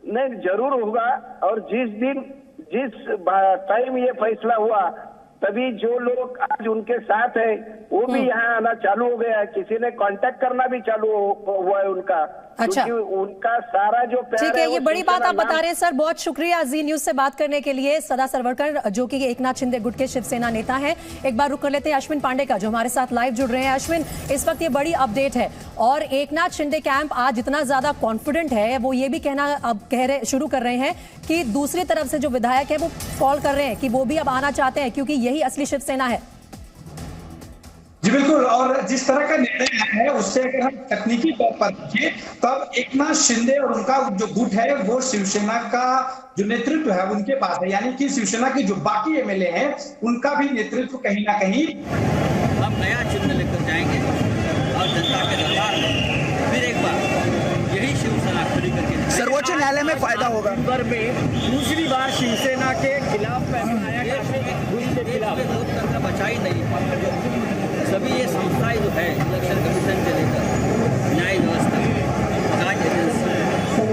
नहीं, जरूर होगा। और जिस टाइम ये फैसला हुआ, तभी जो लोग आज उनके साथ है वो भी यहाँ आना चालू हो गया है। किसी ने कांटेक्ट करना भी चालू हुआ है उनका। अच्छा, उनका सारा जो प्यार ठीक है, ये बड़ी बात आप बता रहे हैं सर। बहुत शुक्रिया जी न्यूज से बात करने के लिए। सदा सरवणकर, जो कि एकनाथ शिंदे गुट के शिवसेना नेता हैं। एक बार रुक कर लेते हैं अश्विन पांडे का, जो हमारे साथ लाइव जुड़ रहे हैं। अश्विन, इस वक्त ये बड़ी अपडेट है और एकनाथ शिंदे कैंप आज इतना ज्यादा कॉन्फिडेंट है, वो ये भी कहना अब शुरू कर रहे हैं कि दूसरी तरफ से जो विधायक है वो कॉल कर रहे हैं कि वो भी अब आना चाहते हैं, क्योंकि यही असली शिवसेना है। जी बिल्कुल। और जिस तरह का निर्णय है उससे अगर हम तकनीकी तौर पर देखें तब एकनाथ शिंदे और उनका जो गुट है वो शिवसेना का जो नेतृत्व है उनके पास है, यानी कि शिवसेना के जो बाकी एमएलए हैं उनका भी नेतृत्व कहीं ना कहीं। हम नया चिन्ह लेकर जाएंगे और जनता के दरबार में फिर एक बार यही शिवसेना खड़ी करके सर्वोच्च न्यायालय में फायदा होगा। में दूसरी बार शिवसेना के खिलाफ फैसला आया के खिलाफ लोकतंत्र बचा ही नहीं। सभी ये संस्थाएं जो है इलेक्शन कमीशन से लेकर न्याय व्यवस्था, जांच एजेंसी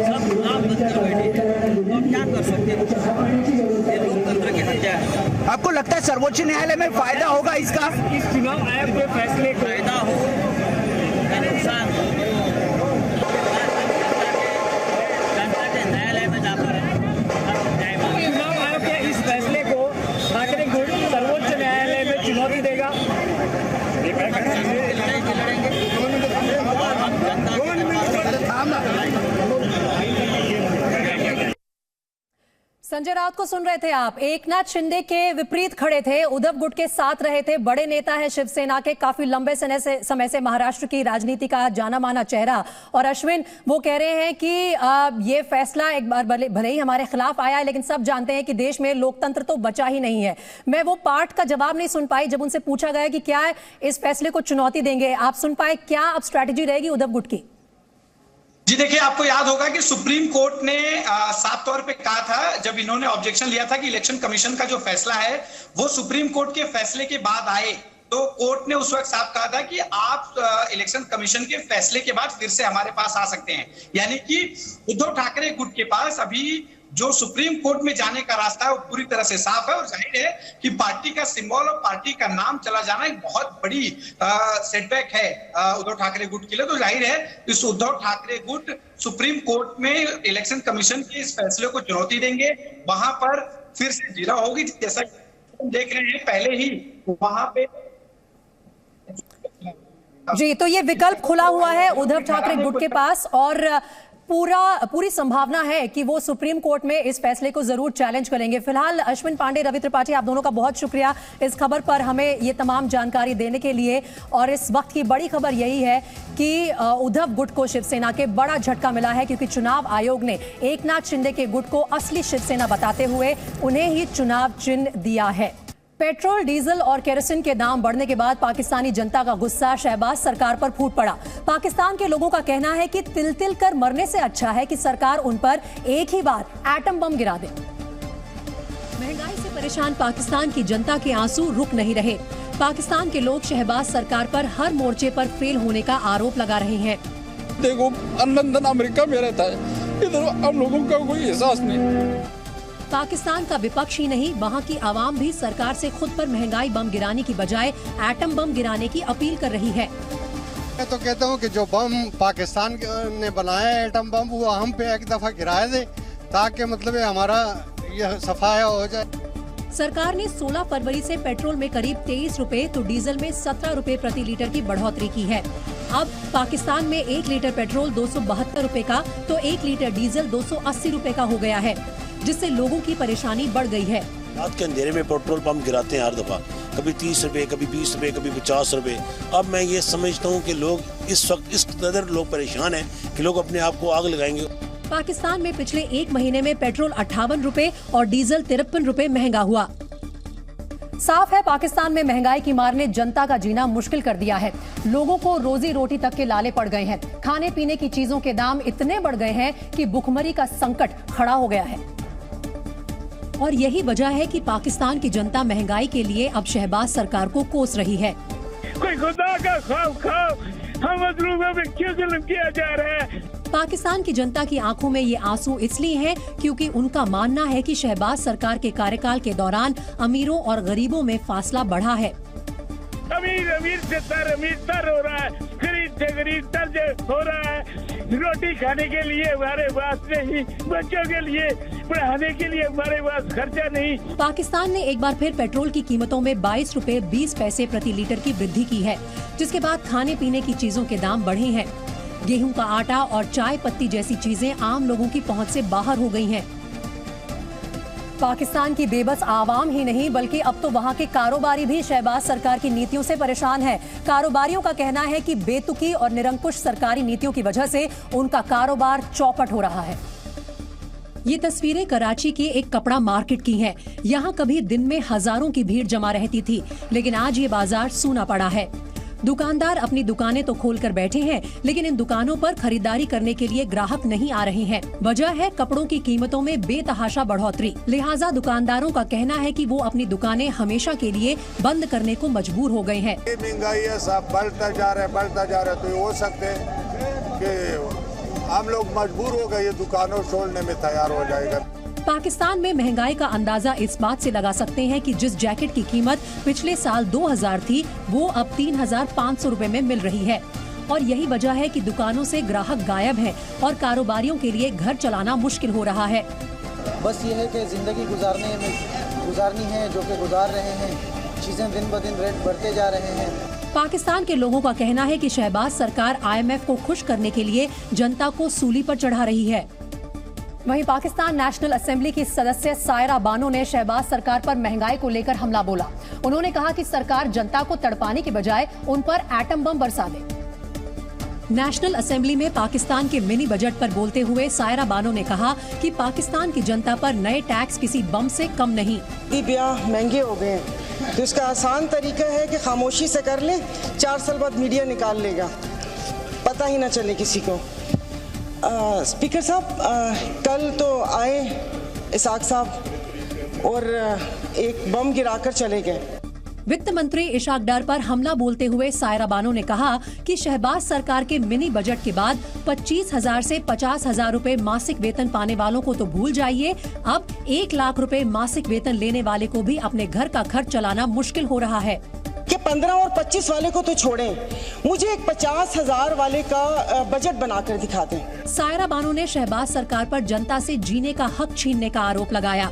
सब चुनाव बंद कर बैठे हैं। अब क्या कर सकते हैं? ये लोकतंत्र की हत्या है। आपको लगता है सर्वोच्च न्यायालय में फायदा होगा इसका? इस चुनाव आयोग के फैसले को फायदा हो या नुकसान हो, जनता के न्यायालय में जाकर चुनाव आयोग के इस फैसले को ठाकरे गुट सर्वोच्च न्यायालय में चुनौती देगा। संजय राउत को सुन रहे थे आप। एकनाथ शिंदे के विपरीत खड़े थे, उद्धव गुट के साथ रहे थे। बड़े नेता है शिवसेना के, काफी लंबे समय से महाराष्ट्र की राजनीति का जाना माना चेहरा। और अश्विन वो कह रहे हैं कि ये फैसला एक बार भले ही हमारे खिलाफ आया है, लेकिन सब जानते हैं कि देश में लोकतंत्र तो बचा ही नहीं है। मैं वो पार्ट का जवाब नहीं सुन पाई जब उनसे पूछा गया कि क्या इस फैसले को चुनौती देंगे। आप सुन पाए क्या अब स्ट्रैटेजी रहेगी उद्धव गुट की? जी देखिए, आपको याद होगा कि सुप्रीम कोर्ट ने साफ तौर पे कहा था जब इन्होंने ऑब्जेक्शन लिया था कि इलेक्शन कमीशन का जो फैसला है वो सुप्रीम कोर्ट के फैसले के बाद आए, तो कोर्ट ने उस वक्त साफ कहा था कि आप इलेक्शन कमीशन के फैसले के बाद फिर से हमारे पास आ सकते हैं। यानी कि उद्धव ठाकरे गुट के पास अभी जो सुप्रीम कोर्ट में जाने का रास्ता है वो पूरी तरह से साफ है। और जाहिर है कि पार्टी का सिंबल और पार्टी का नाम चला जाना एक बहुत बड़ी सेटबैक है उद्धव ठाकरे गुट के लिए। तो जाहिर है इस उद्धव ठाकरे गुट सुप्रीम कोर्ट में इलेक्शन कमीशन के इस फैसले को चुनौती देंगे, वहां पर फिर से जीरा होगी। जैसा देख रहे हैं पहले ही वहां पे जी, तो ये विकल्प खुला हुआ है उद्धव ठाकरे गुट के पास और पूरी संभावना है कि वो सुप्रीम कोर्ट में इस फैसले को जरूर चैलेंज करेंगे। फिलहाल अश्विन पांडे, रवि त्रिपाठी, आप दोनों का बहुत शुक्रिया इस खबर पर हमें ये तमाम जानकारी देने के लिए। और इस वक्त की बड़ी खबर यही है कि उद्धव गुट को शिवसेना के बड़ा झटका मिला है, क्योंकि चुनाव आयोग ने एकनाथ शिंदे के गुट को असली शिवसेना बताते हुए उन्हें ही चुनाव चिन्ह दिया है। पेट्रोल, डीजल और केरोसिन के दाम बढ़ने के बाद पाकिस्तानी जनता का गुस्सा शहबाज सरकार पर फूट पड़ा। पाकिस्तान के लोगों का कहना है कि तिल तिल कर मरने से अच्छा है कि सरकार उन पर एक ही बार एटम बम गिरा दे। महंगाई से परेशान पाकिस्तान की जनता के आंसू रुक नहीं रहे। पाकिस्तान के लोग शहबाज सरकार पर हर मोर्चे पर फेल होने का आरोप लगा रहे हैं। देखो, लंदन अमेरिका में रहता है, इधर हम लोगों का कोई एहसास नहीं। पाकिस्तान का विपक्ष ही नहीं, वहाँ की आवाम भी सरकार से खुद पर महंगाई बम गिराने की बजाय एटम बम गिराने की अपील कर रही है। मैं तो कहता हूँ कि जो बम पाकिस्तान ने बनाया है एटम बम, वो हम पे एक दफा गिराए दे, ताकि मतलब हमारा यह सफाया हो जाए। सरकार ने 16 फरवरी से पेट्रोल में करीब 23 रुपए तो डीजल में 17 रुपए प्रति लीटर की बढ़ोतरी की है। अब पाकिस्तान में 1 लीटर पेट्रोल 272 रुपए का तो 1 लीटर डीजल 280 रुपए का हो गया है, जिससे लोगों की परेशानी बढ़ गई है। रात के अंधेरे में पेट्रोल पंप गिराते हैं हर दफा, कभी 30 रुपए, कभी 20 रुपए, कभी 50 रुपए। अब मैं ये समझता हूँ कि लोग इस वक्त इस कदर लोग परेशान हैं कि लोग अपने आप को आग लगाएंगे। पाकिस्तान में पिछले 1 महीने में पेट्रोल 58 रुपए और डीजल 53 रुपए महंगा हुआ। साफ है पाकिस्तान में महंगाई की मार ने जनता का जीना मुश्किल कर दिया है। लोगों को रोजी रोटी तक के लाले पड़ गए हैं। खाने पीने की चीजों के दाम इतने बढ़ गए हैं कि भुखमरी का संकट खड़ा हो गया है। और यही वजह है कि पाकिस्तान की जनता महंगाई के लिए अब शहबाज सरकार को कोस रही है। कोई खुदा का खौफ खाओ, हम मजलूमों में क्यों जुल्म किया जा रहा है? पाकिस्तान की जनता की आंखों में ये आंसू इसलिए हैं क्योंकि उनका मानना है कि शहबाज सरकार के कार्यकाल के दौरान अमीरों और गरीबों में फासला बढ़ा है। अमीर से अमीर तर हो रहा है, गरीब से गरीब तर हो रहा है। रोटी खाने के लिए हमारे पास नहीं, बच्चों के लिए पढ़ाने के लिए हमारे पास खर्चा नहीं। पाकिस्तान ने एक बार फिर पेट्रोल की कीमतों में 22 रुपए 20 पैसे प्रति लीटर की वृद्धि की है, जिसके बाद खाने पीने की चीजों के दाम बढ़े हैं। गेहूं का आटा और चाय पत्ती जैसी चीजें आम लोगों की पहुंच से बाहर हो गई हैं। पाकिस्तान की बेबस आवाम ही नहीं बल्कि अब तो वहां के कारोबारी भी शहबाज सरकार की नीतियों से परेशान हैं। कारोबारियों का कहना है कि बेतुकी और निरंकुश सरकारी नीतियों की वजह से उनका कारोबार चौपट हो रहा है। ये तस्वीरें कराची के एक कपड़ा मार्केट की हैं। यहाँ कभी दिन में हजारों की भीड़ जमा रहती थी, लेकिन आज ये बाजार सूना पड़ा है। दुकानदार अपनी दुकानें तो खोलकर बैठे हैं, लेकिन इन दुकानों पर खरीदारी करने के लिए ग्राहक नहीं आ रहे हैं। वजह है कपड़ों की कीमतों में बेतहाशा बढ़ोतरी। लिहाजा दुकानदारों का कहना है कि वो अपनी दुकानें हमेशा के लिए बंद करने को मजबूर हो गए हैं। महंगाई है, सब बढ़ता जा रहा है, तो ये हो सकते हैं कि हम लोग मजबूर हो गए, ये दुकानों छोड़ने में तैयार हो जाएगा। पाकिस्तान में महंगाई का अंदाजा इस बात से लगा सकते हैं कि जिस जैकेट की कीमत पिछले साल 2000 थी, वो अब 3500 रुपए में मिल रही है। और यही वजह है कि दुकानों से ग्राहक गायब हैं और कारोबारियों के लिए घर चलाना मुश्किल हो रहा है। बस ये है कि जिंदगी गुजारनी है, जो कि गुजार रहे हैं। चीजें दिन ब दिन रेट बढ़ते जा रहे हैं। पाकिस्तान के लोगों का कहना है कि शहबाज सरकार IMF को खुश करने के लिए जनता को सूली पर चढ़ा रही है। वहीं पाकिस्तान नेशनल असेंबली की सदस्य सायरा बानो ने शहबाज सरकार पर महंगाई को लेकर हमला बोला। उन्होंने कहा कि सरकार जनता को तड़पाने के बजाय उन पर एटम बम बरसा दे। नेशनल असेंबली में पाकिस्तान के मिनी बजट पर बोलते हुए सायरा बानो ने कहा कि पाकिस्तान की जनता पर नए टैक्स किसी बम से कम नहीं। ब्याह महंगे हो गए हैं, तो इसका आसान तरीका है कि खामोशी से कर ले, 4 साल बाद मीडिया निकाल लेगा, पता ही न चले किसी को। स्पीकर साहब, कल तो आए इसाक साहब और एक बम गिराकर चले गए। वित्त मंत्री इशाक डार पर हमला बोलते हुए सायरा बानो ने कहा कि शहबाज सरकार के मिनी बजट के बाद 25,000 से 50,000 रुपए मासिक वेतन पाने वालों को तो भूल जाइए, अब 1 लाख रुपए मासिक वेतन लेने वाले को भी अपने घर का खर्च चलाना मुश्किल हो रहा है। कि 15 और 25 वाले को तो छोड़ें, मुझे एक 50,000 वाले का बजट बनाकर दिखा दें। सायरा बानो ने शहबाज सरकार पर जनता से जीने का हक छीनने का आरोप लगाया।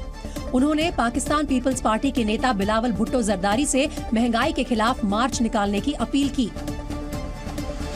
उन्होंने पाकिस्तान पीपल्स पार्टी के नेता बिलावल भुट्टो जरदारी से महंगाई के खिलाफ मार्च निकालने की अपील की।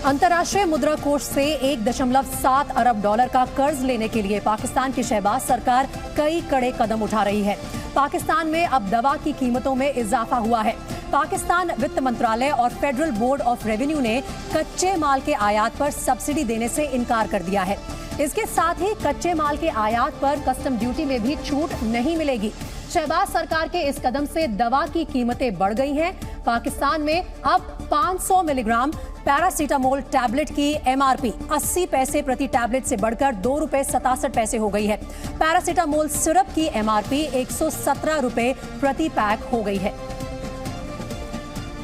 अंतर्राष्ट्रीय मुद्रा कोष से 1.7 अरब डॉलर का कर्ज लेने के लिए पाकिस्तान की शहबाज सरकार कई कड़े कदम उठा रही है। पाकिस्तान में अब दवा की कीमतों में इजाफा हुआ है। पाकिस्तान वित्त मंत्रालय और फेडरल बोर्ड ऑफ रेवेन्यू ने कच्चे माल के आयात पर सब्सिडी देने से इनकार कर दिया है। इसके साथ ही कच्चे माल के आयात पर कस्टम ड्यूटी में भी छूट नहीं मिलेगी। शहबाज सरकार के इस कदम से दवा की कीमतें बढ़ गई हैं। पाकिस्तान में अब 500 मिलीग्राम पैरासीटामोल टैबलेट की MRP 80 पैसे प्रति टैबलेट से बढ़कर 2 रुपए 67 पैसे हो गई है। पैरासीटामोल सिरप की MRP 117 रुपए प्रति पैक हो गई है।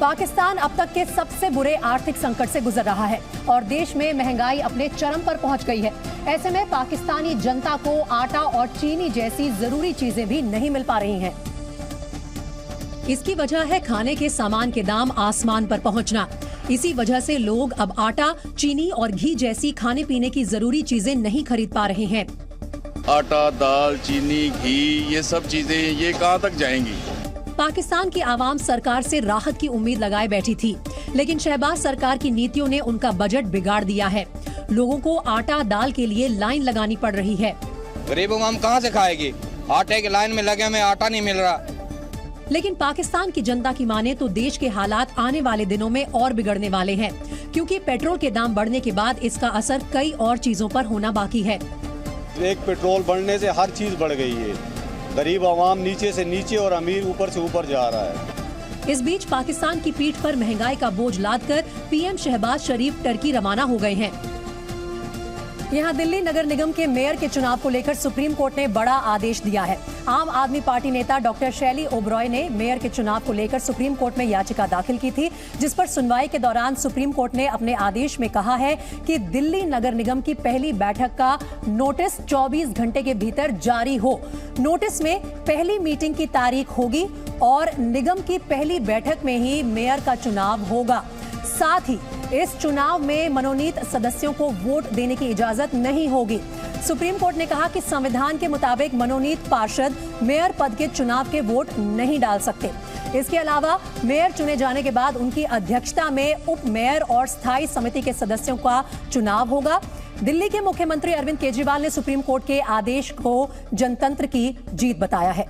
पाकिस्तान अब तक के सबसे बुरे आर्थिक संकट से गुजर रहा है और देश में महंगाई अपने चरम पर पहुंच गई है। ऐसे में पाकिस्तानी जनता को आटा और चीनी जैसी जरूरी चीजें भी नहीं मिल पा रही हैं। इसकी वजह है खाने के सामान के दाम आसमान पर पहुंचना। इसी वजह से लोग अब आटा, चीनी और घी जैसी खाने पीने की जरूरी चीजें नहीं खरीद पा रहे हैं। आटा, दाल, चीनी, घी, ये सब चीजें ये कहाँ तक जाएंगी? पाकिस्तान की आवाम सरकार से राहत की उम्मीद लगाए बैठी थी, लेकिन शहबाज सरकार की नीतियों ने उनका बजट बिगाड़ दिया है। लोगों को आटा, दाल के लिए लाइन लगानी पड़ रही है। गरीब आवाम कहाँ से खाएगी? आटे की लाइन में लगे, हमें आटा नहीं मिल रहा। लेकिन पाकिस्तान की जनता की माने तो देश के हालात आने वाले दिनों में और बिगड़ने वाले हैं, क्योंकि पेट्रोल के दाम बढ़ने के बाद इसका असर कई और चीजों पर होना बाकी है। एक पेट्रोल बढ़ने से हर चीज बढ़ गई है। गरीब आवाम नीचे से नीचे और अमीर ऊपर से ऊपर जा रहा है। इस बीच पाकिस्तान की पीठ पर महंगाई का बोझ लादकर PM शहबाज शरीफ टर्की रवाना हो गए हैं। यहाँ दिल्ली नगर निगम के मेयर के चुनाव को लेकर सुप्रीम कोर्ट ने बड़ा आदेश दिया है। आम आदमी पार्टी नेता डॉक्टर शैली ओबरॉय ने मेयर के चुनाव को लेकर सुप्रीम कोर्ट में याचिका दाखिल की थी, जिस पर सुनवाई के दौरान सुप्रीम कोर्ट ने अपने आदेश में कहा है कि दिल्ली नगर निगम की पहली बैठक का नोटिस 24 घंटे के भीतर जारी हो। नोटिस में पहली मीटिंग की तारीख होगी और निगम की पहली बैठक में ही मेयर का चुनाव होगा। साथ ही इस चुनाव में मनोनीत सदस्यों को वोट देने की इजाजत नहीं होगी। सुप्रीम कोर्ट ने कहा कि संविधान के मुताबिक मनोनीत पार्षद मेयर पद के चुनाव के वोट नहीं डाल सकते। इसके अलावा मेयर चुने जाने के बाद उनकी अध्यक्षता में उप मेयर और स्थायी समिति के सदस्यों का चुनाव होगा। दिल्ली के मुख्यमंत्री अरविंद केजरीवाल ने सुप्रीम कोर्ट के आदेश को जनतंत्र की जीत बताया है।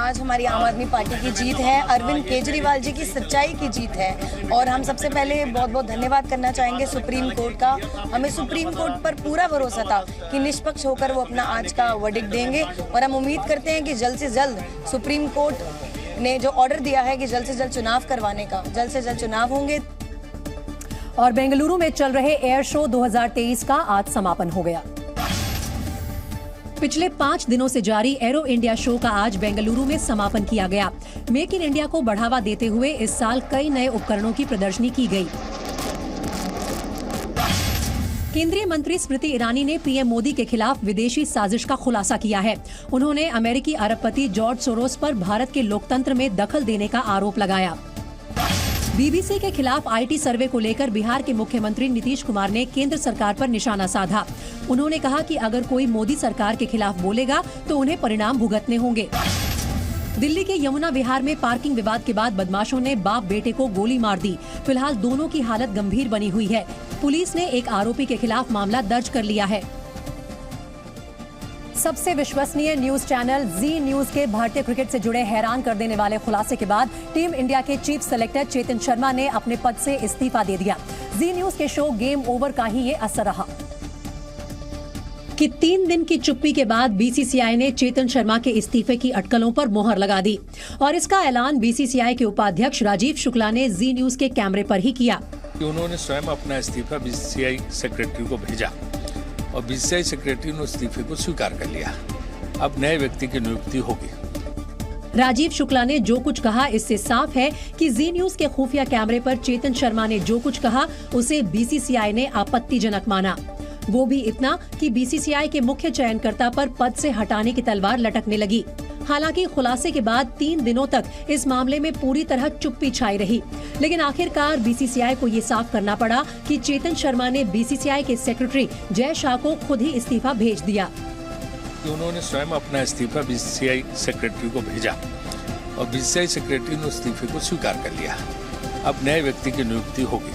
आज हमारी आम आदमी पार्टी की जीत है, अरविंद केजरीवाल जी की सच्चाई की जीत है। और हम सबसे पहले बहुत बहुत धन्यवाद करना चाहेंगे सुप्रीम कोर्ट का। हमें सुप्रीम कोर्ट पर पूरा भरोसा था कि निष्पक्ष होकर वो अपना आज का वर्डिक्ट देंगे और हम उम्मीद करते हैं कि जल्द से जल्द सुप्रीम कोर्ट ने जो ऑर्डर दिया है कि जल्द से जल्द चुनाव करवाने का, जल्द से जल्द चुनाव होंगे। और बेंगलुरु में चल रहे एयर शो 2023 का आज समापन हो गया। पिछले 5 दिनों से जारी एरो इंडिया शो का आज बेंगलुरु में समापन किया गया। मेक इन इंडिया को बढ़ावा देते हुए इस साल कई नए उपकरणों की प्रदर्शनी की गई। केंद्रीय मंत्री स्मृति ईरानी ने पीएम मोदी के खिलाफ विदेशी साजिश का खुलासा किया है। उन्होंने अमेरिकी अरबपति जॉर्ज सोरोस पर भारत के लोकतंत्र में दखल देने का आरोप लगाया। बीबीसी के खिलाफ आईटी सर्वे को लेकर बिहार के मुख्यमंत्री नीतीश कुमार ने केंद्र सरकार पर निशाना साधा। उन्होंने कहा कि अगर कोई मोदी सरकार के खिलाफ बोलेगा तो उन्हें परिणाम भुगतने होंगे। दिल्ली के यमुना विहार में पार्किंग विवाद के बाद बदमाशों ने बाप बेटे को गोली मार दी। फिलहाल दोनों की हालत गंभीर बनी हुई है। पुलिस ने एक आरोपी के खिलाफ मामला दर्ज कर लिया है। सबसे विश्वसनीय न्यूज चैनल जी न्यूज के भारतीय क्रिकेट से जुड़े हैरान कर देने वाले खुलासे के बाद टीम इंडिया के चीफ सेलेक्टर चेतन शर्मा ने अपने पद से इस्तीफा दे दिया। जी न्यूज के शो गेम ओवर का ही ये असर रहा कि 3 दिन की चुप्पी के बाद बीसीसीआई ने चेतन शर्मा के इस्तीफे की अटकलों पर मोहर लगा दी और इसका ऐलान बीसीसीआई के उपाध्यक्ष राजीव शुक्ला ने जी न्यूज के कैमरे पर ही किया। उन्होंने स्वयं अपना इस्तीफा बीसीसीआई सेक्रेटरी को भेजा और बीसीसीआई सेक्रेटरी ने इस्तीफे को स्वीकार कर लिया। अब नए व्यक्ति की नियुक्ति होगी। राजीव शुक्ला ने जो कुछ कहा इससे साफ है कि जी न्यूज के खुफिया कैमरे पर चेतन शर्मा ने जो कुछ कहा उसे बीसीसीआई ने आपत्तिजनक माना। वो भी इतना कि बीसीसीआई के मुख्य चयनकर्ता पर पद से हटाने की तलवार लटकने लगी। हालांकि खुलासे के बाद 3 दिनों तक इस मामले में पूरी तरह चुप्पी छाई रही, लेकिन आखिरकार बीसीसीआई को ये साफ करना पड़ा कि चेतन शर्मा ने बीसीसीआई के सेक्रेटरी जय शाह को खुद ही इस्तीफा भेज दिया। उन्होंने स्वयं अपना इस्तीफा बीसीसीआई सेक्रेटरी को भेजा और बीसीसीआई सेक्रेटरी ने इस्तीफे को स्वीकार कर लिया। अब नए व्यक्ति की नियुक्ति होगी।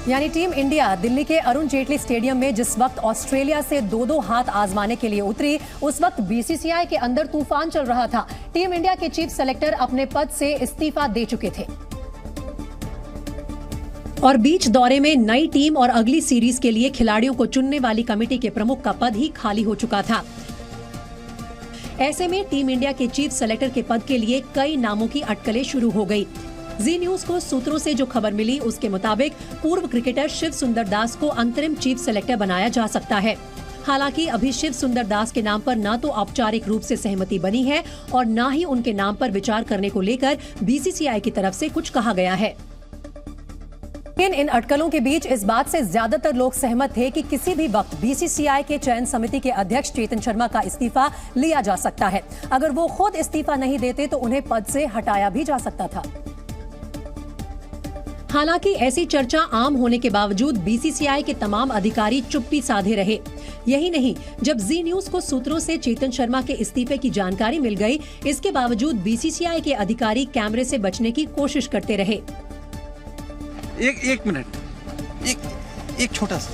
यानी टीम इंडिया दिल्ली के अरुण जेटली स्टेडियम में जिस वक्त ऑस्ट्रेलिया से 2-2 हाथ आजमाने के लिए उतरी, उस वक्त बीसीसीआई के अंदर तूफान चल रहा था। टीम इंडिया के चीफ सेलेक्टर अपने पद से इस्तीफा दे चुके थे और बीच दौरे में नई टीम और अगली सीरीज के लिए खिलाड़ियों को चुनने वाली कमेटी के प्रमुख का पद ही खाली हो चुका था। ऐसे में टीम इंडिया के चीफ सेलेक्टर के पद के लिए कई नामों की अटकलें शुरू हो गई। जी न्यूज को सूत्रों से जो खबर मिली उसके मुताबिक पूर्व क्रिकेटर शिव सुंदर दास को अंतरिम चीफ सेलेक्टर बनाया जा सकता है। हालांकि अभी शिव सुंदर दास के नाम पर न तो औपचारिक रूप से सहमति बनी है और न ही उनके नाम पर विचार करने को लेकर बीसीसीआई की तरफ से कुछ कहा गया है। इन अटकलों के बीच इस बात से ज्यादातर लोग सहमत थे कि किसी भी वक्त बीसीसीआई के चयन समिति के अध्यक्ष चेतन शर्मा का इस्तीफा लिया जा सकता है। अगर वो खुद इस्तीफा नहीं देते तो उन्हें पद से हटाया भी जा सकता था। हालांकि ऐसी चर्चा आम होने के बावजूद बीसीसीआई के तमाम अधिकारी चुप्पी साधे रहे। यही नहीं, जब जी न्यूज को सूत्रों से चेतन शर्मा के इस्तीफे की जानकारी मिल गई, इसके बावजूद बीसीसीआई के अधिकारी कैमरे से बचने की कोशिश करते रहे। एक मिनट, एक छोटा सा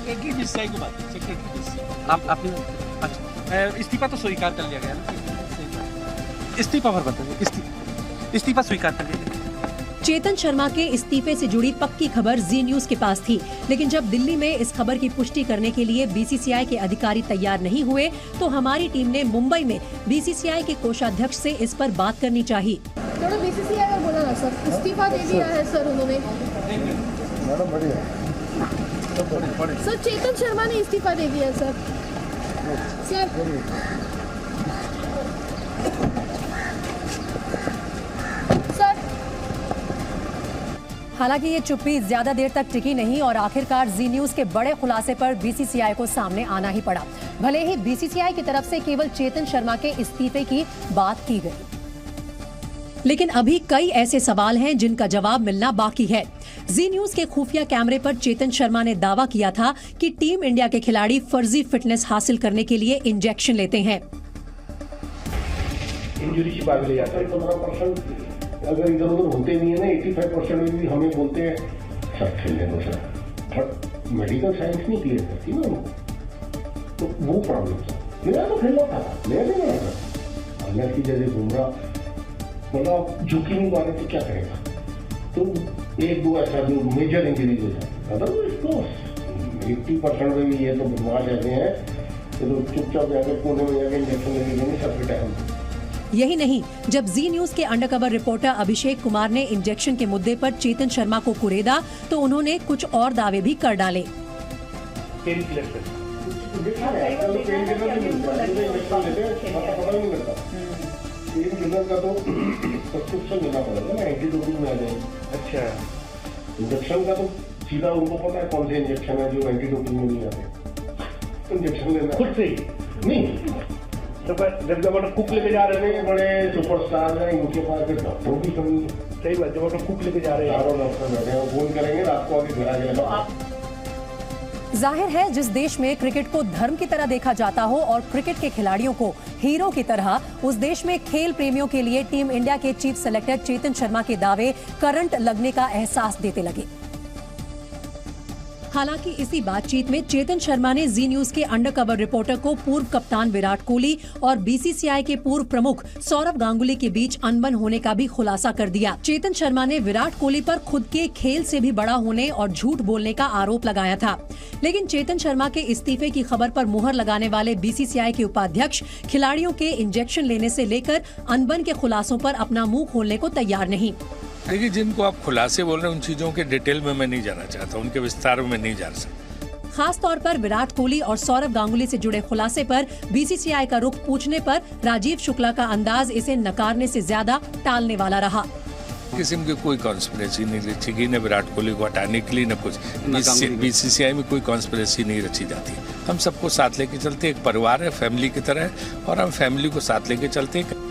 बीसीसीआई की बात, आपने अच्छा इस्तीफा तो स्वीकार कर लिया गया। इस्तीफा पर बताइए, इस्तीफा स्वीकार कर लिया। चेतन शर्मा के इस्तीफे से जुड़ी पक्की खबर जी न्यूज के पास थी, लेकिन जब दिल्ली में इस खबर की पुष्टि करने के लिए बीसीसीआई के अधिकारी तैयार नहीं हुए तो हमारी टीम ने मुंबई में बीसीसीआई के कोषाध्यक्ष से इस पर बात करनी चाहिए। थोड़ा बीसीसीआई का बोला ना सर, इस्तीफा दे दिया है सर उन्होंने। सर चेतन शर्मा ने इस्तीफा दे दिया सर। हालांकि ये चुप्पी ज्यादा देर तक टिकी नहीं और आखिरकार जी न्यूज के बड़े खुलासे पर बीसीसीआई को सामने आना ही पड़ा। भले ही बीसीसीआई की तरफ से केवल चेतन शर्मा के इस्तीफे की बात की गई, लेकिन अभी कई ऐसे सवाल हैं जिनका जवाब मिलना बाकी है। जी न्यूज के खुफिया कैमरे पर चेतन शर्मा ने दावा किया था कि टीम इंडिया के खिलाड़ी फर्जी फिटनेस हासिल करने के लिए इंजेक्शन लेते हैं। इंजरी की बात ले जाता है, 15% अगर इधर उधर होते नहीं है ना, 85% में भी हमें बोलते हैं सर खेलने दो सर, मेडिकल साइंस नहीं क्लियर करती ना उनको, तो वो प्रॉब्लम था। मेरा तो खेलना था, मैं नहीं रहा था। हालत की जैसे बुमराह मतलब झुकी नहीं पा रहे तो क्या करेगा? तो एक दो ऐसा जो मेजर इंजरीज हो जाए, अदरवाइज 80% में भी ये तो बदमाश ऐसे हैं तो चुपचाप जाकर कोने में जाकर इंजेक्शन लेने देंगे सबके टाइम। यही नहीं, जब जी न्यूज के अंडरकवर रिपोर्टर अभिषेक कुमार ने इंजेक्शन के मुद्दे पर चेतन शर्मा को कुरेदा तो उन्होंने कुछ और दावे भी कर डाले। का तो सब्सक्रिप्शन लेना पड़ेगा ना, एंटी डोपिंग में आ जाएगा। अच्छा, इंजेक्शन का तो सीधा उनको पता है कौन से इंजेक्शन है जो एंटी डोपिंग में नहीं आते। इंजेक्शन लेना खुद से नहीं, जब जब कुक लेके जा रहे हैं बड़े सुपरस्टार हैं, उनके पास डॉक्टरों की कमी है। सही बात, जब कुक लेके जा रहे हैं चारों डॉक्टर बैठे हैं, फोन करेंगे रात को आके घर आ जाएगा। आप जाहिर है जिस देश में क्रिकेट को धर्म की तरह देखा जाता हो और क्रिकेट के खिलाड़ियों को हीरो की तरह, उस देश में खेल प्रेमियों के लिए टीम इंडिया के चीफ सेलेक्टर चेतन शर्मा के दावे करंट लगने का एहसास देते लगे। हालांकि इसी बातचीत में चेतन शर्मा ने जी न्यूज के अंडरकवर रिपोर्टर को पूर्व कप्तान विराट कोहली और बीसीसीआई के पूर्व प्रमुख सौरव गांगुली के बीच अनबन होने का भी खुलासा कर दिया। चेतन शर्मा ने विराट कोहली पर खुद के खेल से भी बड़ा होने और झूठ बोलने का आरोप लगाया था, लेकिन चेतन शर्मा के इस्तीफे की खबर पर मुहर लगाने वाले बीसीसीआई के उपाध्यक्ष खिलाड़ियों के इंजेक्शन लेने से लेकर अनबन के खुलासों पर अपना मुंह खोलने को तैयार नहीं। देखिए, जिनको आप खुलासे बोल रहे हैं उन चीजों के डिटेल में मैं नहीं जाना चाहता, उनके विस्तार में नहीं जा सकता। खास तौर पर विराट कोहली और सौरव गांगुली से जुड़े खुलासे पर बीसीसीआई का रुख पूछने पर राजीव शुक्ला का अंदाज इसे नकारने से ज्यादा टालने वाला रहा। किस्म की कोई कॉन्स्पिरेसी नहीं रची गई, न विराट कोहली को हटाने के लिए न कुछ। बीसीसीआई में कोई कॉन्स्पिरेसी नहीं रची जाती। हम सबको साथ लेके चलते, एक परिवार है, फैमिली की तरह है, और हम फैमिली को साथ लेके चलते हैं।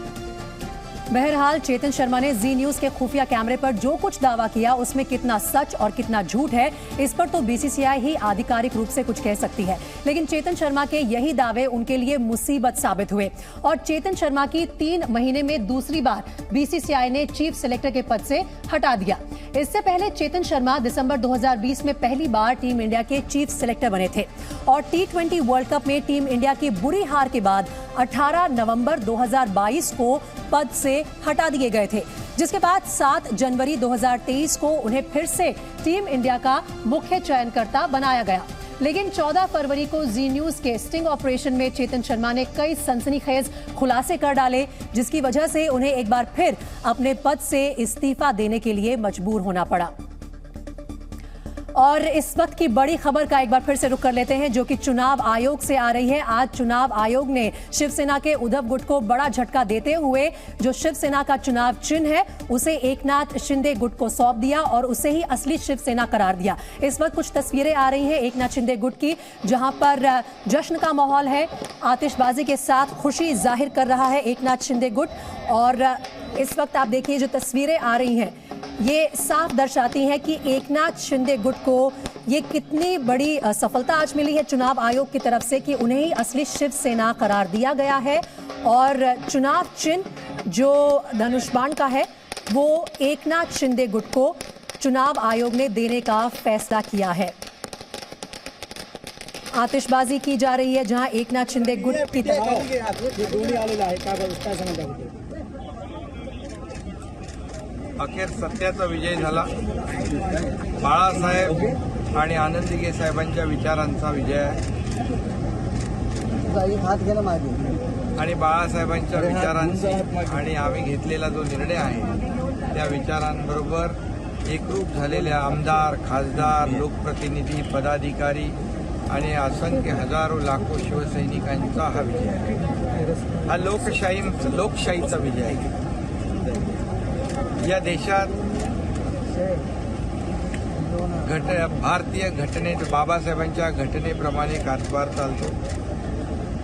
बहरहाल चेतन शर्मा ने जी न्यूज के खुफिया कैमरे पर जो कुछ दावा किया उसमें कितना सच और कितना झूठ है, इस पर तो बीसीसीआई ही आधिकारिक रूप से कुछ कह सकती है, लेकिन चेतन शर्मा के यही दावे उनके लिए मुसीबत साबित हुए और चेतन शर्मा की 3 महीने में दूसरी बार बीसीसीआई ने चीफ सेलेक्टर के पद से हटा दिया। इससे पहले चेतन शर्मा दिसंबर 2020 में पहली बार टीम इंडिया के चीफ सेलेक्टर बने थे और T20 वर्ल्ड कप में टीम इंडिया की बुरी हार के बाद 18 नवंबर 2022 को पद से हटा दिए गए थे, जिसके बाद 7 जनवरी 2023 को उन्हें फिर से टीम इंडिया का मुख्य चयनकर्ता बनाया गया। लेकिन 14 फरवरी को जी न्यूज के स्टिंग ऑपरेशन में चेतन शर्मा ने कई सनसनीखेज खुलासे कर डाले, जिसकी वजह से उन्हें एक बार फिर अपने पद से इस्तीफा देने के लिए मजबूर होना पड़ा। और इस वक्त की बड़ी खबर का एक बार फिर से रुख कर लेते हैं, जो कि चुनाव आयोग से आ रही है। आज चुनाव आयोग ने शिवसेना के उद्धव गुट को बड़ा झटका देते हुए जो शिवसेना का चुनाव चिन्ह है उसे एकनाथ शिंदे गुट को सौंप दिया और उसे ही असली शिवसेना करार दिया। इस वक्त कुछ तस्वीरें आ रही हैं एकनाथ शिंदे गुट की, जहां पर जश्न का माहौल है, आतिशबाजी के साथ खुशी जाहिर कर रहा है एकनाथ शिंदे गुट। और इस वक्त आप देखिए जो तस्वीरें आ रही हैं ये साफ दर्शाती हैं कि एकनाथ शिंदे गुट को ये कितनी बड़ी सफलता आज मिली है चुनाव आयोग की तरफ से कि उन्हें ही असली शिवसेना करार दिया गया है और चुनाव चिन्ह जो धनुष बाण का है वो एकनाथ शिंदे गुट को चुनाव आयोग ने देने का फैसला किया है। आतिशबाजी की जा रही है जहां एकनाथ शिंदे गुट की अखेर सत्याचा विजय झाला। बाळासाहेब आणि आनंदीगे साहेबांच्या विचारांचा विजय आहे आणि बाळासाहेबांच्या विचारांची आणि आम्ही घेतलेला जो निर्णय आहे त्या विचारांबरोबर एकरूप झालेल्या आमदार, खासदार, लोकप्रतिनिधी, पदाधिकारी आणि असंख्य हजारो लाखो शिवसैनिकांचा हा विजय आहे। हा लोकशाहीचा विजय आहे। या देशात भारतीय घटनेत बाबासाहेबांच्या घटनेप्रमाणे कारभार चालतो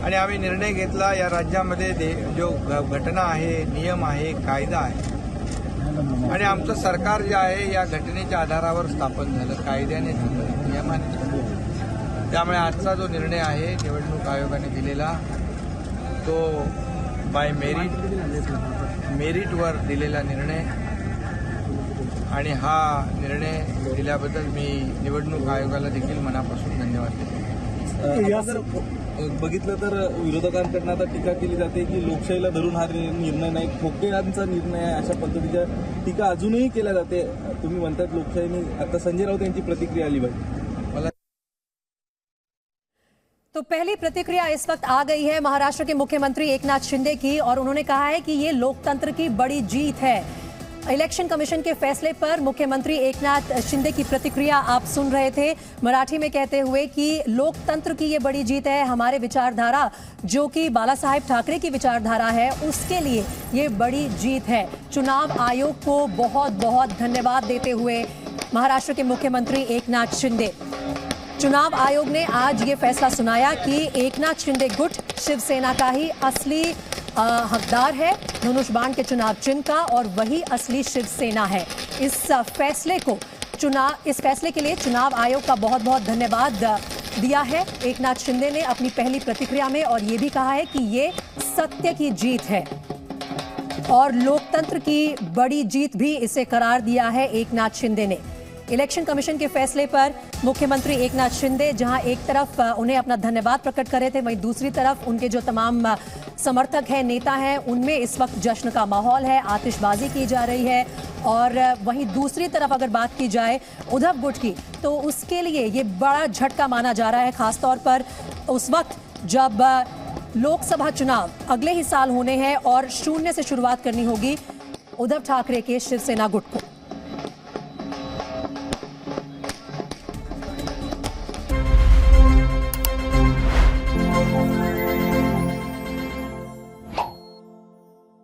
आणि आम्ही निर्णय घेतला या राज्यामध्ये जो घटना आहे, नियम आहे, कायदा आहे आणि आमचं सरकार जे आहे या घटनेच्या आधारावर स्थापन झालं, कायद्याने झालं, नियमाने झालं। त्यामुळे आजचा जो निर्णय आहे निवडणूक आयोगाने दिलेला तो बाय मेरिटवर दिलेला निर्णय आणि हा निर्णय दिल्याबद्दल मी निवडणूक आयोगाला देखील मनापासून धन्यवाद देतो। बघितलं तर विरोधकांकडनं आता टीका केली जाते की लोकशाहीला धरून हा निर्णय नाही, खोकेरांचा निर्णय आहे, अशा पद्धतीच्या टीका अजूनही केल्या जाते. तुम्ही म्हणतात लोकशाहीने, आता संजय राऊत यांची प्रतिक्रिया आली पाहिजे. तो पहली प्रतिक्रिया इस वक्त आ गई है महाराष्ट्र के मुख्यमंत्री एकनाथ शिंदे की, और उन्होंने कहा है कि ये लोकतंत्र की बड़ी जीत है. इलेक्शन कमीशन के फैसले पर मुख्यमंत्री एकनाथ शिंदे की प्रतिक्रिया आप सुन रहे थे, मराठी में कहते हुए कि लोकतंत्र की ये बड़ी जीत है. हमारे विचारधारा जो कि बाला साहेब ठाकरे की विचारधारा है, उसके लिए ये बड़ी जीत है. चुनाव आयोग को बहुत बहुत धन्यवाद देते हुए महाराष्ट्र के मुख्यमंत्री एकनाथ शिंदे. चुनाव आयोग ने आज ये फैसला सुनाया कि एकनाथ शिंदे गुट शिवसेना का ही असली हकदार है, धनुष बाण के चुनाव चिन्ह का, और वही असली शिवसेना है. इस फैसले के लिए चुनाव आयोग का बहुत बहुत धन्यवाद दिया है एकनाथ शिंदे ने अपनी पहली प्रतिक्रिया में, और ये भी कहा है कि ये सत्य की जीत है और लोकतंत्र की बड़ी जीत भी इसे करार दिया है एकनाथ शिंदे ने. इलेक्शन कमीशन के फैसले पर मुख्यमंत्री एकनाथ शिंदे जहां एक तरफ उन्हें अपना धन्यवाद प्रकट कर रहे थे, वहीं दूसरी तरफ उनके जो तमाम समर्थक हैं, नेता हैं, उनमें इस वक्त जश्न का माहौल है, आतिशबाजी की जा रही है. और वहीं दूसरी तरफ अगर बात की जाए उद्धव गुट की, तो उसके लिए ये बड़ा झटका माना जा रहा है, खासतौर पर उस वक्त जब लोकसभा चुनाव अगले ही साल होने हैं और शून्य से शुरुआत करनी होगी उद्धव ठाकरे के शिवसेना गुट को.